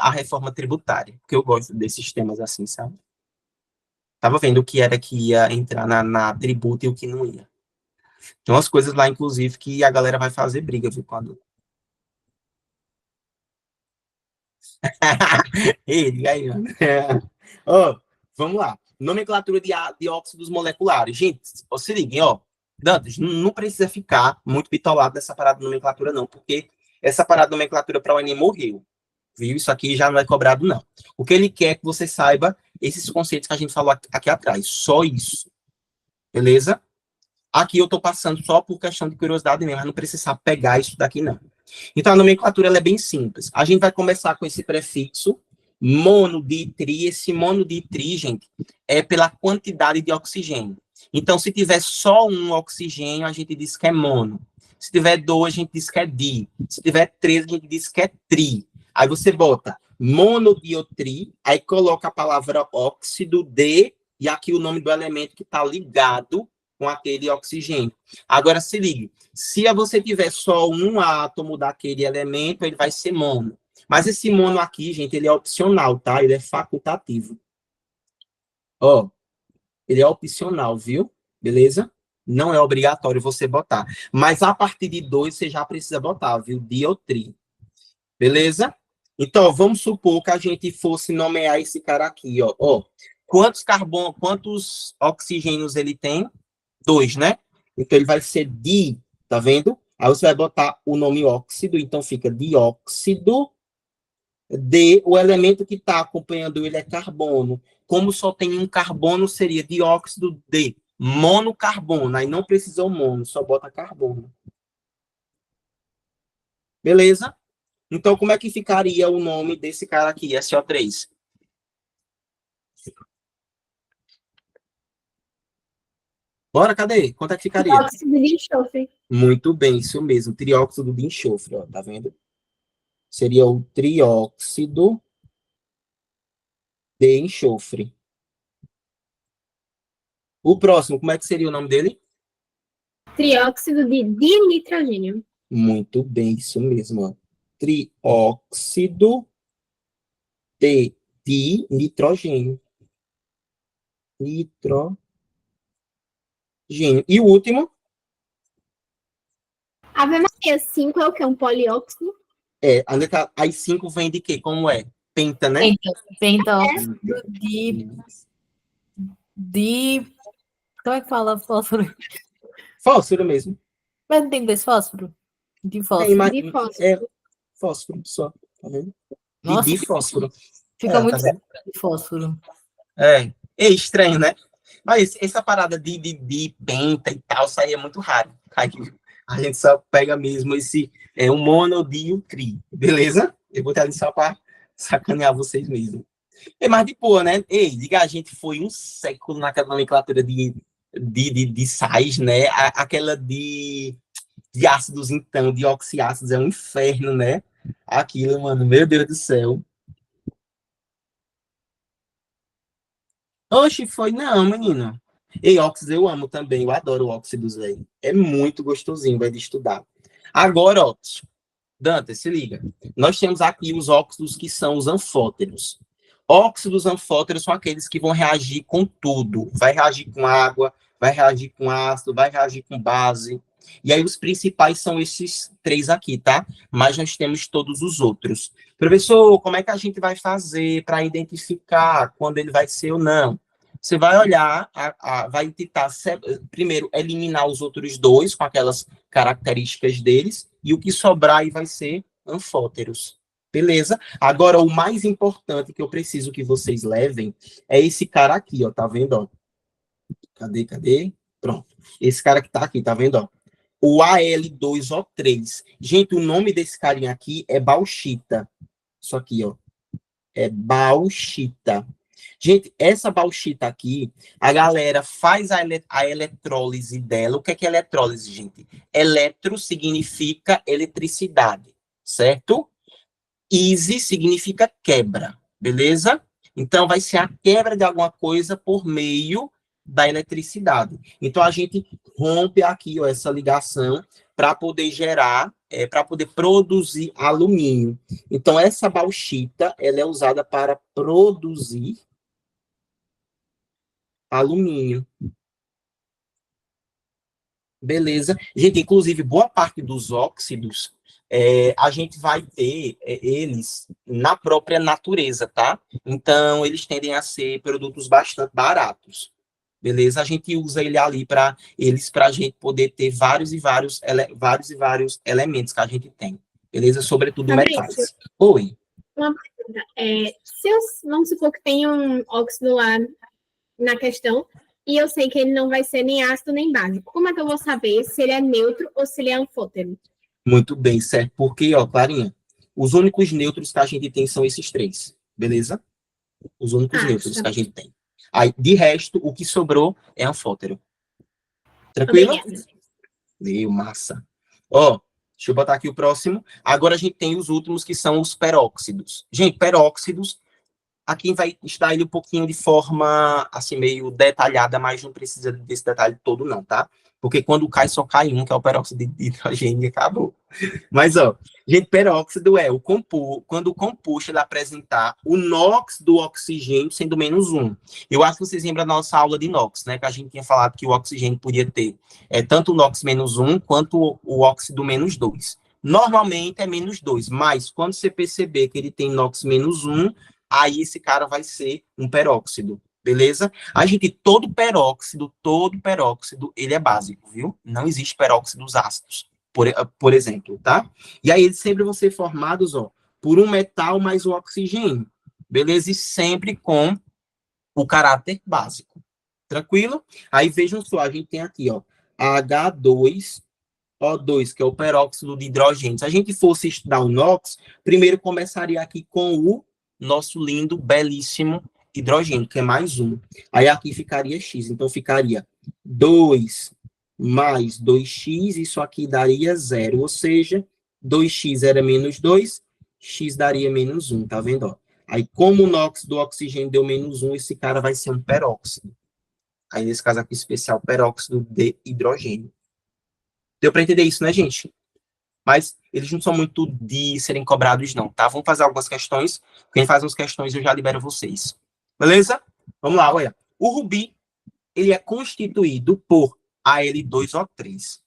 a reforma tributária, porque eu gosto desses temas assim, sabe? Tava vendo o que era que ia entrar na tributa e o que não ia. Tem umas coisas lá, inclusive, que a galera vai fazer briga, viu, quando... Ei, diga aí, mano. Ó, vamos lá. Nomenclatura de óxidos moleculares. Gente, ó, se liguem, ó. Dantas, não precisa ficar muito bitolado nessa parada de nomenclatura, não, porque essa parada de nomenclatura para o Enem morreu. Viu? Isso aqui já não é cobrado, não. O que ele quer é que você saiba esses conceitos que a gente falou aqui atrás. Só isso. Beleza? Aqui eu estou passando só por questão de curiosidade mesmo, mas não precisa pegar isso daqui, não. Então, a nomenclatura ela é bem simples. A gente vai começar com esse prefixo mono, di, tri. Esse mono, di, tri, gente, é pela quantidade de oxigênio. Então, se tiver só um oxigênio, a gente diz que é mono. Se tiver dois, a gente diz que é di. Se tiver três, a gente diz que é tri. Aí você bota monodiotri, aí coloca a palavra óxido de, e aqui o nome do elemento que está ligado com aquele oxigênio. Agora, se ligue, se você tiver só um átomo daquele elemento, ele vai ser mono. Mas esse mono aqui, gente, ele é opcional, tá? Ele é facultativo. Ó, ele é opcional, viu? Beleza? Não é obrigatório você botar. Mas a partir de 2, você já precisa botar, viu? Diotri. Beleza? Então, vamos supor que a gente fosse nomear esse cara aqui, ó. quantos oxigênios ele tem? 2, né? Então, ele vai ser tá vendo? Aí você vai botar o nome óxido, então fica dióxido de, o elemento que está acompanhando ele é carbono. Como só tem um carbono, seria dióxido de monocarbono. Aí não precisa o mono, só bota carbono. Beleza? Então, como é que ficaria o nome desse cara aqui, SO3? Bora, cadê? Quanto é que ficaria? Dióxido de enxofre. Muito bem, isso mesmo, trióxido de enxofre, ó, tá vendo? Seria o trióxido de enxofre. O próximo, como é que seria o nome dele? Trióxido de dinitrogênio. Muito bem, isso mesmo, ó. Trióxido de nitrogênio. Nitrogênio. E o último? Ave Maria 5 é o quê? Um polióxido? A letra as 5 vem de quê? Como é? Penta, né? Pentóxido de... Como é que fala fósforo? Fósforo mesmo. Mas não tem 2 fósforo? De Tem, fósforo. mas De fósforo. é fósforo só, tá vendo? Nossa, De fósforo. fica muito tá vendo? de fósforo. É estranho, né? Mas essa parada de penta e tal, isso aí é muito raro. Aí a gente só pega mesmo esse um mono, di e um tri, beleza? Eu vou estar ali só para sacanear vocês mesmo. Mas de boa, né? Ei, diga, a gente foi um século naquela nomenclatura de sais, né? Aquela de ácidos, então, de oxiácidos, é um inferno, né? Aquilo, mano, meu Deus do céu. Oxe, foi não, menino. E óxidos eu amo também, eu adoro óxidos, velho. É muito gostosinho, vai de estudar. Agora, ó, Dante, se liga. Nós temos aqui os óxidos que são os anfóteros. Óxidos anfóteros são aqueles que vão reagir com tudo. Vai reagir com água, vai reagir com ácido, vai reagir com base. E aí os principais são esses 3 aqui, tá? Mas nós temos todos os outros. Professor, como é que a gente vai fazer para identificar quando ele vai ser ou não? Você vai olhar, vai tentar, primeiro, eliminar os outros 2 com aquelas características deles, e o que sobrar aí vai ser anfóteros. Beleza? Agora, o mais importante que eu preciso que vocês levem é esse cara aqui, ó, tá vendo, ó? Cadê? Pronto. Esse cara que tá aqui, tá vendo, ó? O Al2O3. Gente, o nome desse carinha aqui é bauxita. Isso aqui, ó. É bauxita. Gente, essa bauxita aqui, a galera faz a eletrólise dela. O que é eletrólise, gente? Eletro significa eletricidade, certo? Easy significa quebra, beleza? Então, vai ser a quebra de alguma coisa por meio da eletricidade. Então, a gente rompe aqui ó, essa ligação para poder gerar, para poder produzir alumínio. Então, essa bauxita, ela é usada para produzir alumínio. Beleza? Gente, inclusive, boa parte dos óxidos, a gente vai ter eles na própria natureza, tá? Então, eles tendem a ser produtos bastante baratos. Beleza? A gente usa ele ali para a gente poder ter vários e vários elementos que a gente tem. Beleza? Sobretudo metais. Oi. Uma pergunta. Vamos supor que tem um óxido lá na questão, e eu sei que ele não vai ser nem ácido nem base. Como é que eu vou saber se ele é neutro ou se ele é anfótero? Muito bem, certo. Porque, ó, Clarinha, os únicos neutros que a gente tem são esses 3, beleza? Os únicos neutros que a gente tem. Aí, de resto, o que sobrou é anfótero. Tranquilo? Meu, massa. Ó, deixa eu botar aqui o próximo. Agora a gente tem os últimos, que são os peróxidos. Gente, peróxidos, aqui vai estudar ele um pouquinho de forma, assim, meio detalhada, mas não precisa desse detalhe todo, não, tá? Porque quando cai, só cai um, que é o peróxido de hidrogênio, e acabou. Mas, ó, gente, peróxido é quando o composto ele apresentar o NOx do oxigênio sendo -1. Eu acho que vocês lembram da nossa aula de NOx, né? Que a gente tinha falado que o oxigênio podia ter tanto o NOx -1 quanto o óxido -2. Normalmente é -2, mas quando você perceber que ele tem NOx -1, aí esse cara vai ser um peróxido. beleza? A gente, todo peróxido, ele é básico, viu? Não existe peróxidos ácidos, por exemplo, tá? E aí eles sempre vão ser formados, ó, por um metal mais o oxigênio, beleza? E sempre com o caráter básico, tranquilo? Aí vejam só, a gente tem aqui, ó, H2O2, que é o peróxido de hidrogênio. Se a gente fosse estudar o NOx, primeiro começaria aqui com o nosso lindo, belíssimo hidrogênio, que é mais um. Aí aqui ficaria X, então ficaria 2 mais 2x, isso aqui daria zero, ou seja, 2x era menos 2, x daria menos 1, tá vendo? Ó? Aí, como o NOx do oxigênio deu menos 1, esse cara vai ser um peróxido. Aí, nesse caso aqui, especial, peróxido de hidrogênio. Deu para entender isso, né, gente? Mas eles não são muito de serem cobrados, não, tá? Vamos fazer algumas questões. Quem faz as questões, eu já libero vocês. Beleza? Vamos lá, olha. O rubi, ele é constituído por Al2O3,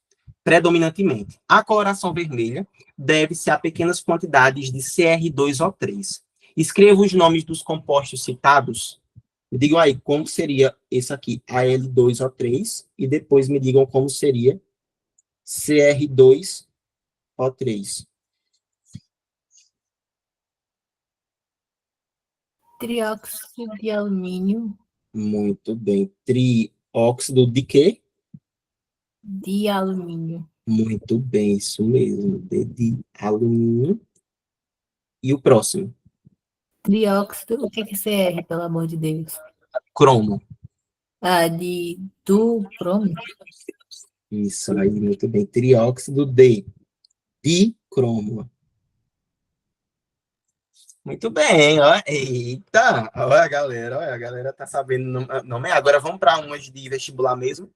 predominantemente. A coloração vermelha deve-se a pequenas quantidades de Cr2O3. Escreva os nomes dos compostos citados. Me digam aí como seria esse aqui, Al2O3, e depois me digam como seria Cr2O3. Trióxido de alumínio, Muito bem. Trióxido de quê? de alumínio. Muito bem, isso mesmo. De alumínio. E o próximo? Trióxido, o que é CR, pelo amor de Deus? Cromo. Ah, do cromo? Isso aí, muito bem. Trióxido de dicromo. Muito bem, ó. Eita, olha a galera tá sabendo nomear. Agora vamos para umas de vestibular mesmo,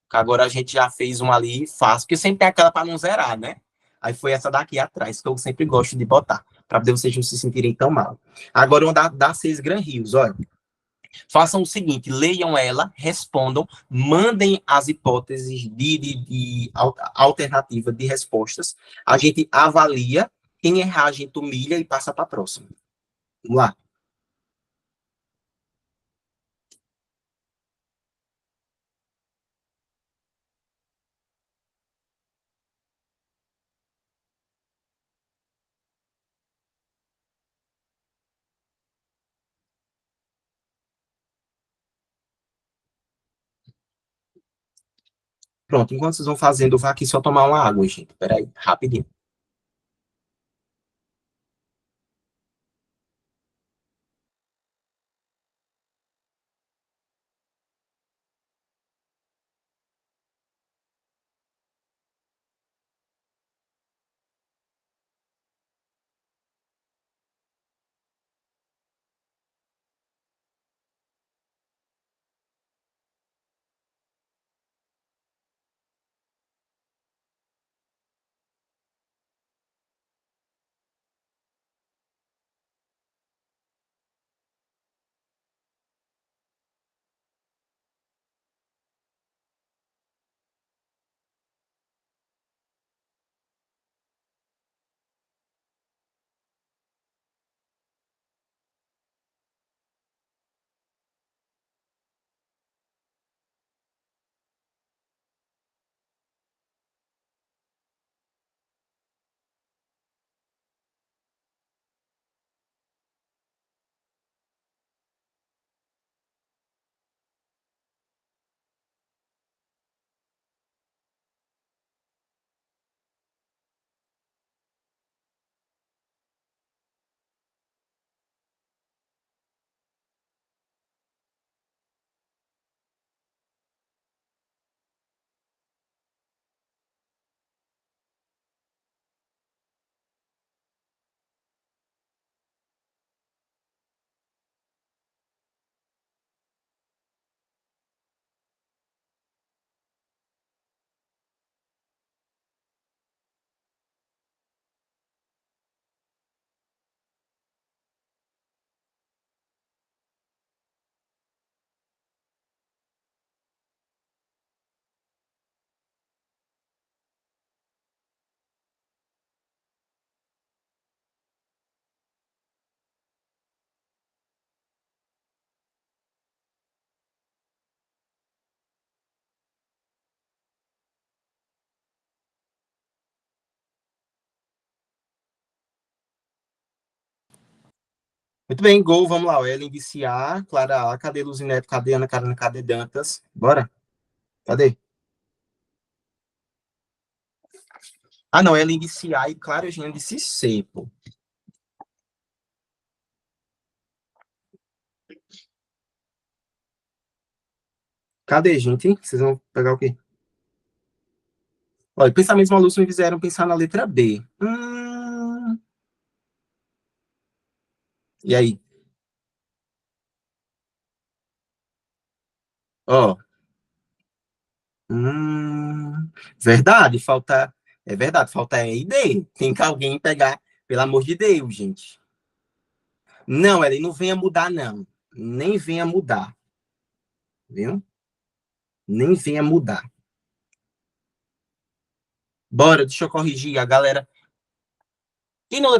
que agora a gente já fez uma ali fácil, porque sempre tem aquela para não zerar, né? Aí foi essa daqui atrás, que eu sempre gosto de botar, para poder vocês não se sentirem tão mal. Agora uma da 6 Gran Rios, olha. Façam o seguinte, leiam ela, respondam, mandem as hipóteses de alternativa de respostas. A gente avalia, quem errar a gente humilha e passa para a próxima. Vamos lá. Pronto, enquanto vocês vão fazendo, eu vou aqui só tomar uma água, gente. Peraí, rapidinho. Muito bem, gol, vamos lá. Ellen disse A, Clara A, cadê Luzineto, cadê Ana Carolina, cadê Dantas? Bora. Cadê? Ah, não, Ellen disse A e Clara Eugênia disse C, pô. Cadê, gente? Vocês vão pegar o quê? Olha, pensamentos malucos me fizeram pensar na letra B. E aí? Ó. Verdade, falta. É verdade, falta E e D. Tem que alguém pegar, pelo amor de Deus, gente. Não, Ellen, não venha mudar, não. Nem venha mudar. Viu? Nem venha mudar. Bora, deixa eu corrigir a galera. E não,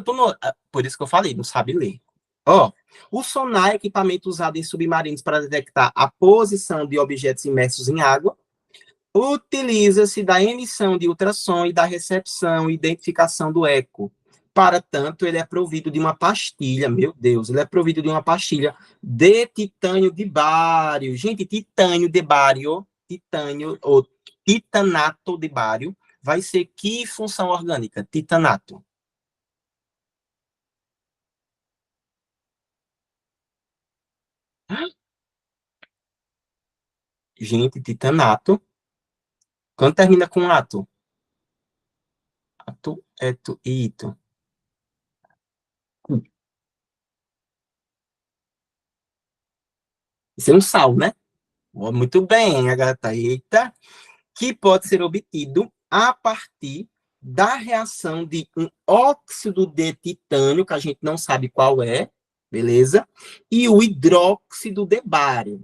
por isso que eu falei, não sabe ler. Ó, o sonar é equipamento usado em submarinos para detectar a posição de objetos imersos em água. Utiliza-se da emissão de ultrassom e da recepção e identificação do eco. Para tanto, ele é provido de uma pastilha, meu Deus, ele é provido de uma pastilha de titânio de bário. Gente, titânio de bário, titânio ou titanato de bário, vai ser que função orgânica? Titanato. Gente, titanato. Quando termina com ato? Ato, eto, ito. Isso é um sal, né? Muito bem, a gata. Eita. Que pode ser obtido a partir da reação de um óxido de titânio, que a gente não sabe qual é, beleza? E o hidróxido de bário.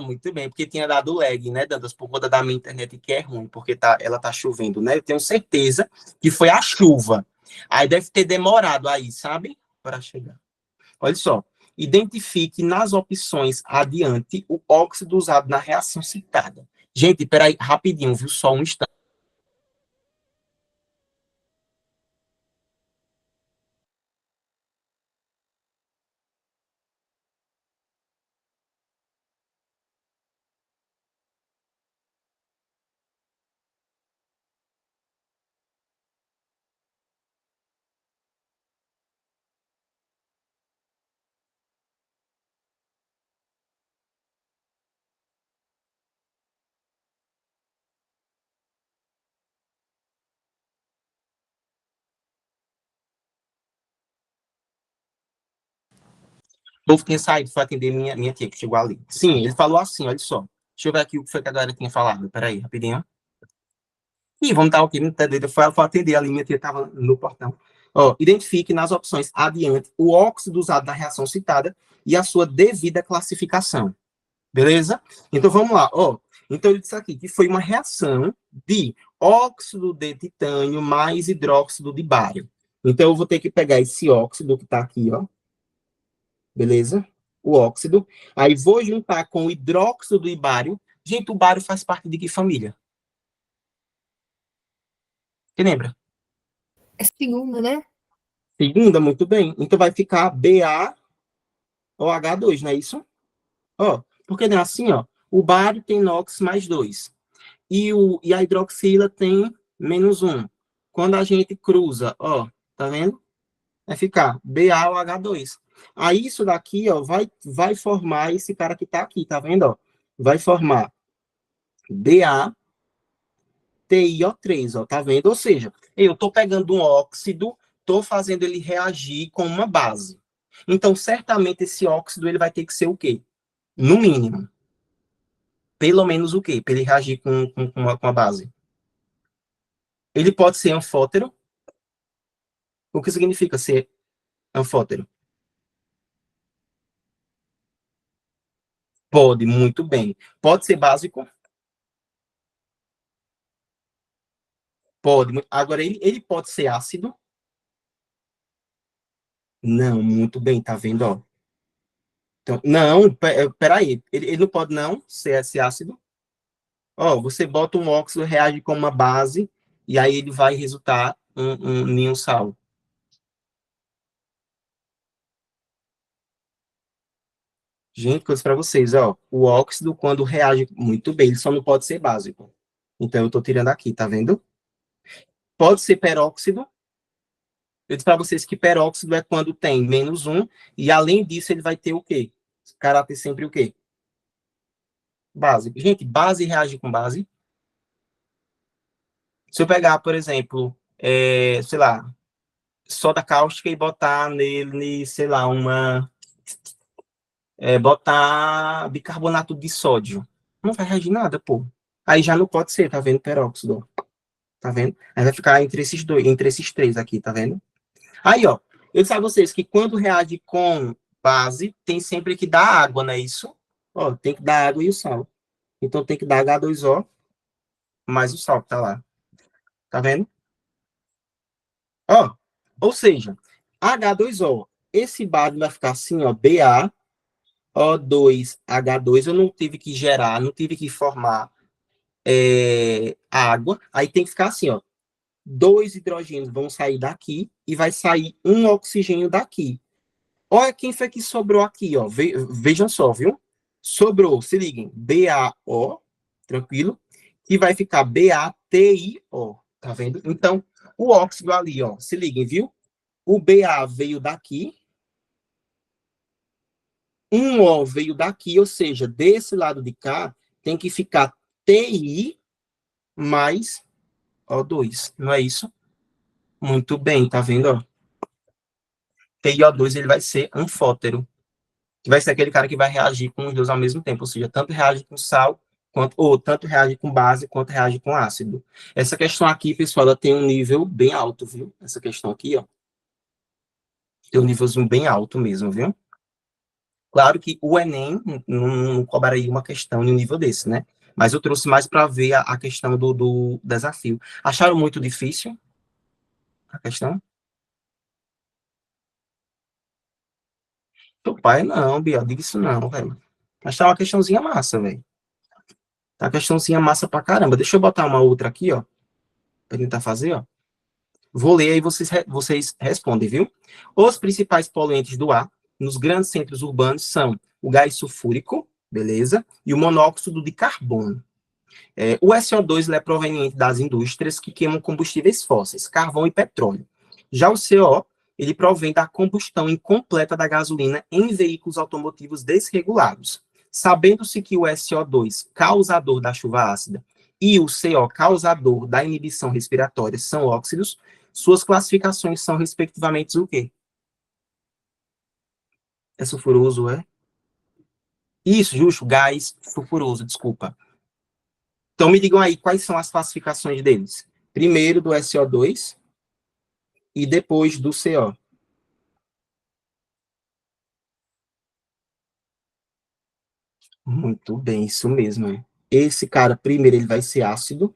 Muito bem, porque tinha dado lag, né, Dantas, por conta da minha internet que é ruim, porque ela tá chovendo, né? Eu tenho certeza que foi a chuva. Aí deve ter demorado aí, sabe? Para chegar. Olha só. Identifique nas opções adiante o óxido usado na reação citada. Gente, peraí, rapidinho, viu? Só um instante. O povo tinha saído, foi atender minha tia, que chegou ali. Sim, ele falou assim, olha só. Deixa eu ver aqui o que foi que a galera tinha falado. Peraí, rapidinho. Ih, vamos dar o que? Foi atender ali, minha tia estava no portão. Ó, identifique nas opções adiante o óxido usado na reação citada e a sua devida classificação. Beleza? Então vamos lá. Ó, então ele disse aqui que foi uma reação de óxido de titânio mais hidróxido de bário. Então eu vou ter que pegar esse óxido que está aqui, ó. Beleza? O óxido. Aí vou juntar com o hidróxido de bário. Gente, o bário faz parte de que família? Você lembra? É segunda, né? Segunda, muito bem. Então vai ficar BaOH2, não é isso? Ó, porque não é assim, ó. O bário tem NOx mais 2. E a hidroxila tem -1. Quando a gente cruza, ó, tá vendo? Vai ficar BaOH2. Aí isso daqui, ó, vai formar esse cara que tá aqui, tá vendo, ó? Vai formar BaTiO3, ó, tá vendo? Ou seja, eu tô pegando um óxido, tô fazendo ele reagir com uma base. Então, certamente esse óxido ele vai ter que ser o quê? No mínimo. Pelo menos o quê? Para ele reagir com a base. Ele pode ser anfótero. O que significa ser anfótero? Pode, muito bem. Pode ser básico? Pode. Agora, ele pode ser ácido? Não, muito bem, tá vendo, ó. Então, não, peraí. Ele não pode não ser ácido? Ó, você bota um óxido, reage com uma base, e aí ele vai resultar em um sal. Gente, coisa para vocês, ó. O óxido, quando reage muito bem, ele só não pode ser básico. Então, eu estou tirando aqui, tá vendo? Pode ser peróxido. Eu disse para vocês que peróxido é quando tem -1, e além disso, ele vai ter o quê? Caráter sempre o quê? Básico. Gente, base reage com base. Se eu pegar, por exemplo, sei lá, soda cáustica e botar nele, sei lá, botar bicarbonato de sódio, não vai reagir nada, pô. Aí já não pode ser, tá vendo? Peróxido, tá vendo? Aí vai ficar entre esses dois, entre esses três aqui, tá vendo? Aí, ó, eu disse a vocês que quando reage com base, tem sempre que dar água, não é isso? Ó, tem que dar água e o sal. Então tem que dar H2O mais o sal que tá lá. Tá vendo? Ó, ou seja, H2O, esse base vai ficar assim, ó, BaO2H2, eu não tive que gerar, não tive que formar água, aí tem que ficar assim, ó, dois hidrogênios vão sair daqui e vai sair um oxigênio daqui. Olha quem foi que sobrou aqui, ó. Vejam só, viu? Sobrou, se liguem, BaO, tranquilo, e vai ficar BaTiO, tá vendo? Então, o óxido ali, ó, se liguem, viu? O Ba veio daqui, um O veio daqui, ou seja, desse lado de cá tem que ficar Ti mais O2, não é isso? Muito bem, tá vendo? Ó? TiO2 ele vai ser anfótero, que vai ser aquele cara que vai reagir com os dois ao mesmo tempo, ou seja, tanto reage com sal, ou tanto reage com base, quanto reage com ácido. Essa questão aqui, pessoal, ela tem um nível bem alto, viu? Essa questão aqui, ó, tem um nívelzinho bem alto mesmo, viu? Claro que o Enem não cobraria uma questão em um nível desse, né? Mas eu trouxe mais para ver a questão do desafio. Acharam muito difícil a questão? Teu pai, não, Bia, diga isso não, velho. Mas tá uma questãozinha massa, velho. Tá uma questãozinha massa pra caramba. Deixa eu botar uma outra aqui, ó, pra tentar fazer, ó. Vou ler aí vocês respondem, viu? Os principais poluentes do ar nos grandes centros urbanos são o gás sulfúrico, beleza? E o monóxido de carbono. O SO2 é proveniente das indústrias que queimam combustíveis fósseis, carvão e petróleo. Já o CO ele provém da combustão incompleta da gasolina em veículos automotivos desregulados. Sabendo-se que o SO2, causador da chuva ácida, e o CO, causador da inibição respiratória, são óxidos, suas classificações são, respectivamente, o quê? É sulfuroso, é? Isso, justo, gás sulfuroso, desculpa. Então, me digam aí quais são as classificações deles. Primeiro do SO2 e depois do CO. Muito bem, isso mesmo. Esse cara, primeiro, ele vai ser ácido,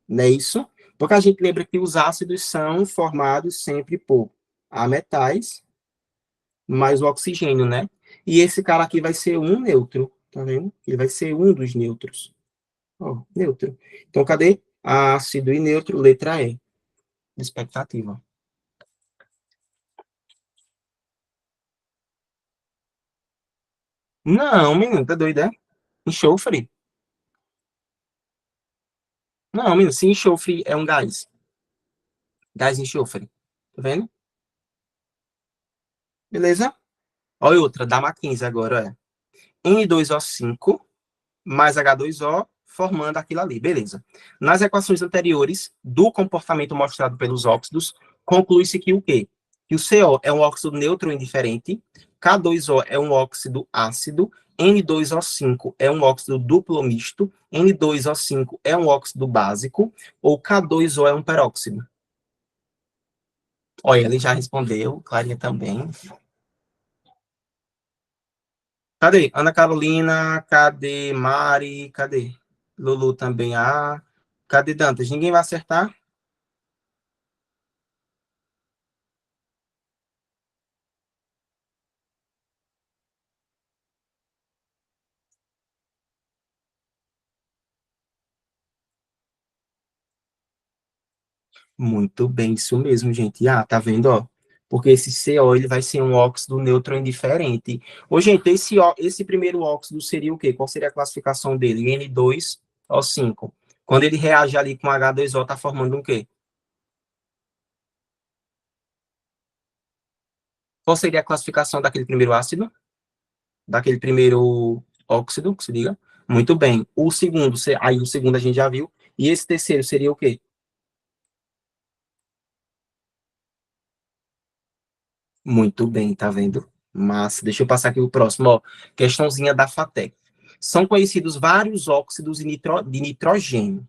não é isso? Porque a gente lembra que os ácidos são formados sempre por metais mais o oxigênio, né? E esse cara aqui vai ser um neutro, tá vendo? Ele vai ser um dos neutros. Ó, neutro. Então, cadê? Ácido e neutro, letra E. Expectativa. Não, menino, tá doido, é? Enxofre. Não, menino, se enxofre é um gás. Gás enxofre. Tá vendo? Beleza? Olha outra, dá 15 agora, N2O5 mais H2O, formando aquilo ali, beleza. Nas equações anteriores do comportamento mostrado pelos óxidos, conclui-se que o quê? Que o CO é um óxido neutro indiferente, K2O é um óxido ácido, N2O5 é um óxido duplo misto, N2O5 é um óxido básico, ou K2O é um peróxido. Olha, ele já respondeu, Clarinha também. Cadê? Ana Carolina, cadê Mari? Cadê? Lulu também. Cadê Dantas? Ninguém vai acertar? Muito bem, isso mesmo, gente. Tá vendo, ó? Porque esse CO ele vai ser um óxido neutro indiferente. Ô, gente, esse primeiro óxido seria o quê? Qual seria a classificação dele? N2O5. Quando ele reage ali com H2O, está formando um quê? Qual seria a classificação daquele primeiro ácido? Daquele primeiro óxido, que se diga? Muito bem. O segundo, aí o segundo a gente já viu. E esse terceiro seria o quê? Muito bem, tá vendo? Mas deixa eu passar aqui o próximo, ó. Questãozinha da FATEC. São conhecidos vários óxidos de nitrogênio.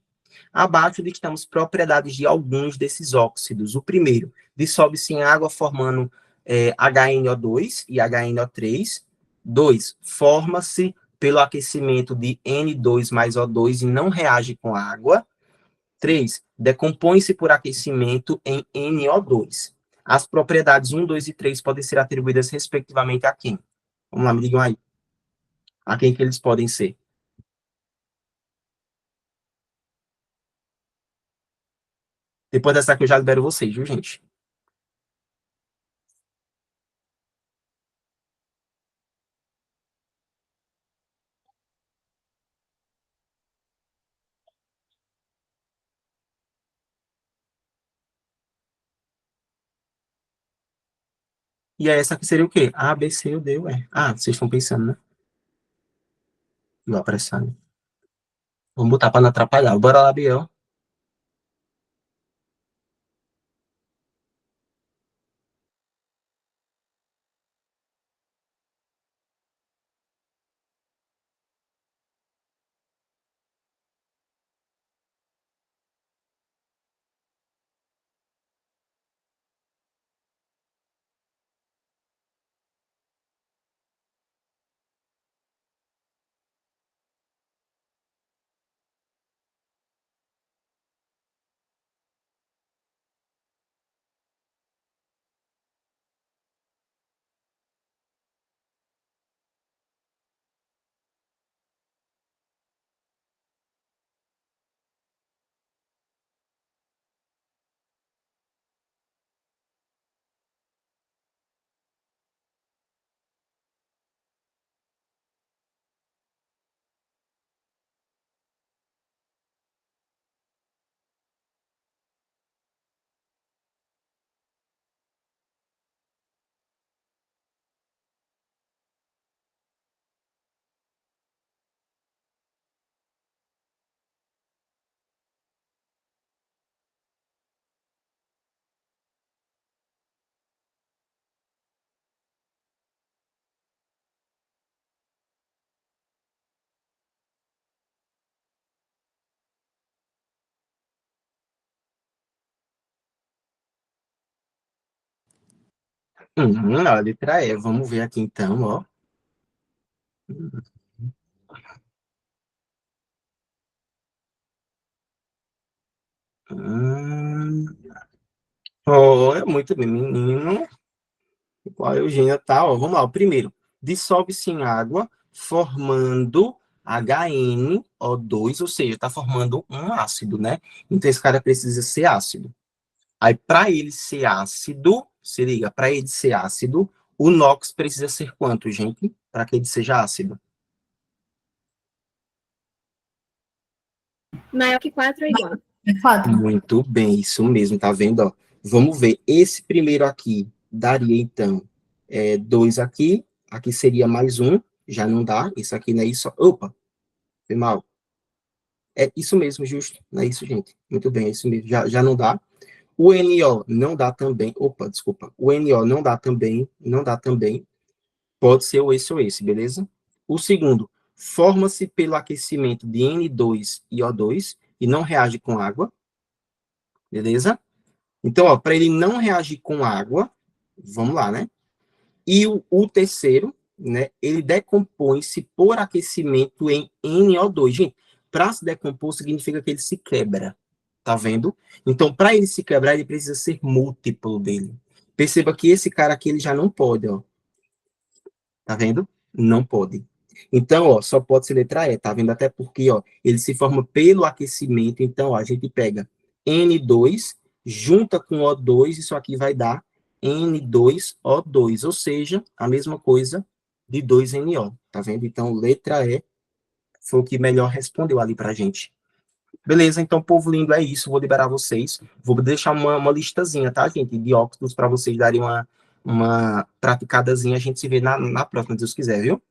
Abaixo listamos propriedades de alguns desses óxidos. O primeiro, dissolve-se em água formando HNO2 e HNO3. 2, forma-se pelo aquecimento de N2 mais O2 e não reage com água. 3, decompõe-se por aquecimento em NO2. As propriedades 1, 2 e 3 podem ser atribuídas respectivamente a quem? Vamos lá, me digam aí. A quem que eles podem ser? Depois dessa aqui eu já libero vocês, viu, gente? E aí, essa aqui seria o quê? A, B, C ou D, ué. Ah, vocês estão pensando, né? Não apressado. Vamos botar para não atrapalhar. Bora lá, Biel. A letra E. Vamos ver aqui então, ó. É muito bem, menino. Qual a Eugênia tá? Ó, vamos lá, o primeiro. Dissolve-se em água, formando HNO2, ou seja, está formando um ácido, né? Então, esse cara precisa ser ácido. Aí, para ele ser ácido, se liga, para ele ser ácido, o NOx precisa ser quanto, gente? Para que ele seja ácido? Maior que 4 é igual. 4. Muito bem, isso mesmo, tá vendo? Ó? Vamos ver, esse primeiro aqui daria, então, 2 aqui, aqui seria mais um, já não dá, isso aqui não é isso. Opa, foi mal. É isso mesmo, justo, não é isso, gente. Muito bem, é isso mesmo, já não dá. O NO não dá também, opa, desculpa, o NO não dá também, não dá também, pode ser ou esse, beleza? O segundo, forma-se pelo aquecimento de N2 e O2 e não reage com água, beleza? Então, ó, para ele não reagir com água, vamos lá, né? E o terceiro, né? Ele decompõe-se por aquecimento em NO2. Gente, para se decompor significa que ele se quebra, tá vendo? Então, para ele se quebrar, ele precisa ser múltiplo dele. Perceba que esse cara aqui ele já não pode, ó. Tá vendo? Não pode. Então, ó, só pode ser letra E, tá vendo? Até porque, ó, ele se forma pelo aquecimento. Então, ó, a gente pega N2, junta com O2, isso aqui vai dar N2O2, ou seja, a mesma coisa de 2NO, tá vendo? Então, letra E foi o que melhor respondeu ali pra gente. Beleza, então, povo lindo, é isso. Vou liberar vocês. Vou deixar uma listazinha, tá, gente, de óxidos para vocês darem uma praticadazinha. A gente se vê na próxima, se Deus quiser, viu?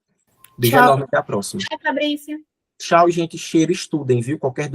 Beijo Tchau. enorme, até a próxima. Tchau, Fabrício. Tchau, gente. Cheiro, estudem, viu? Qualquer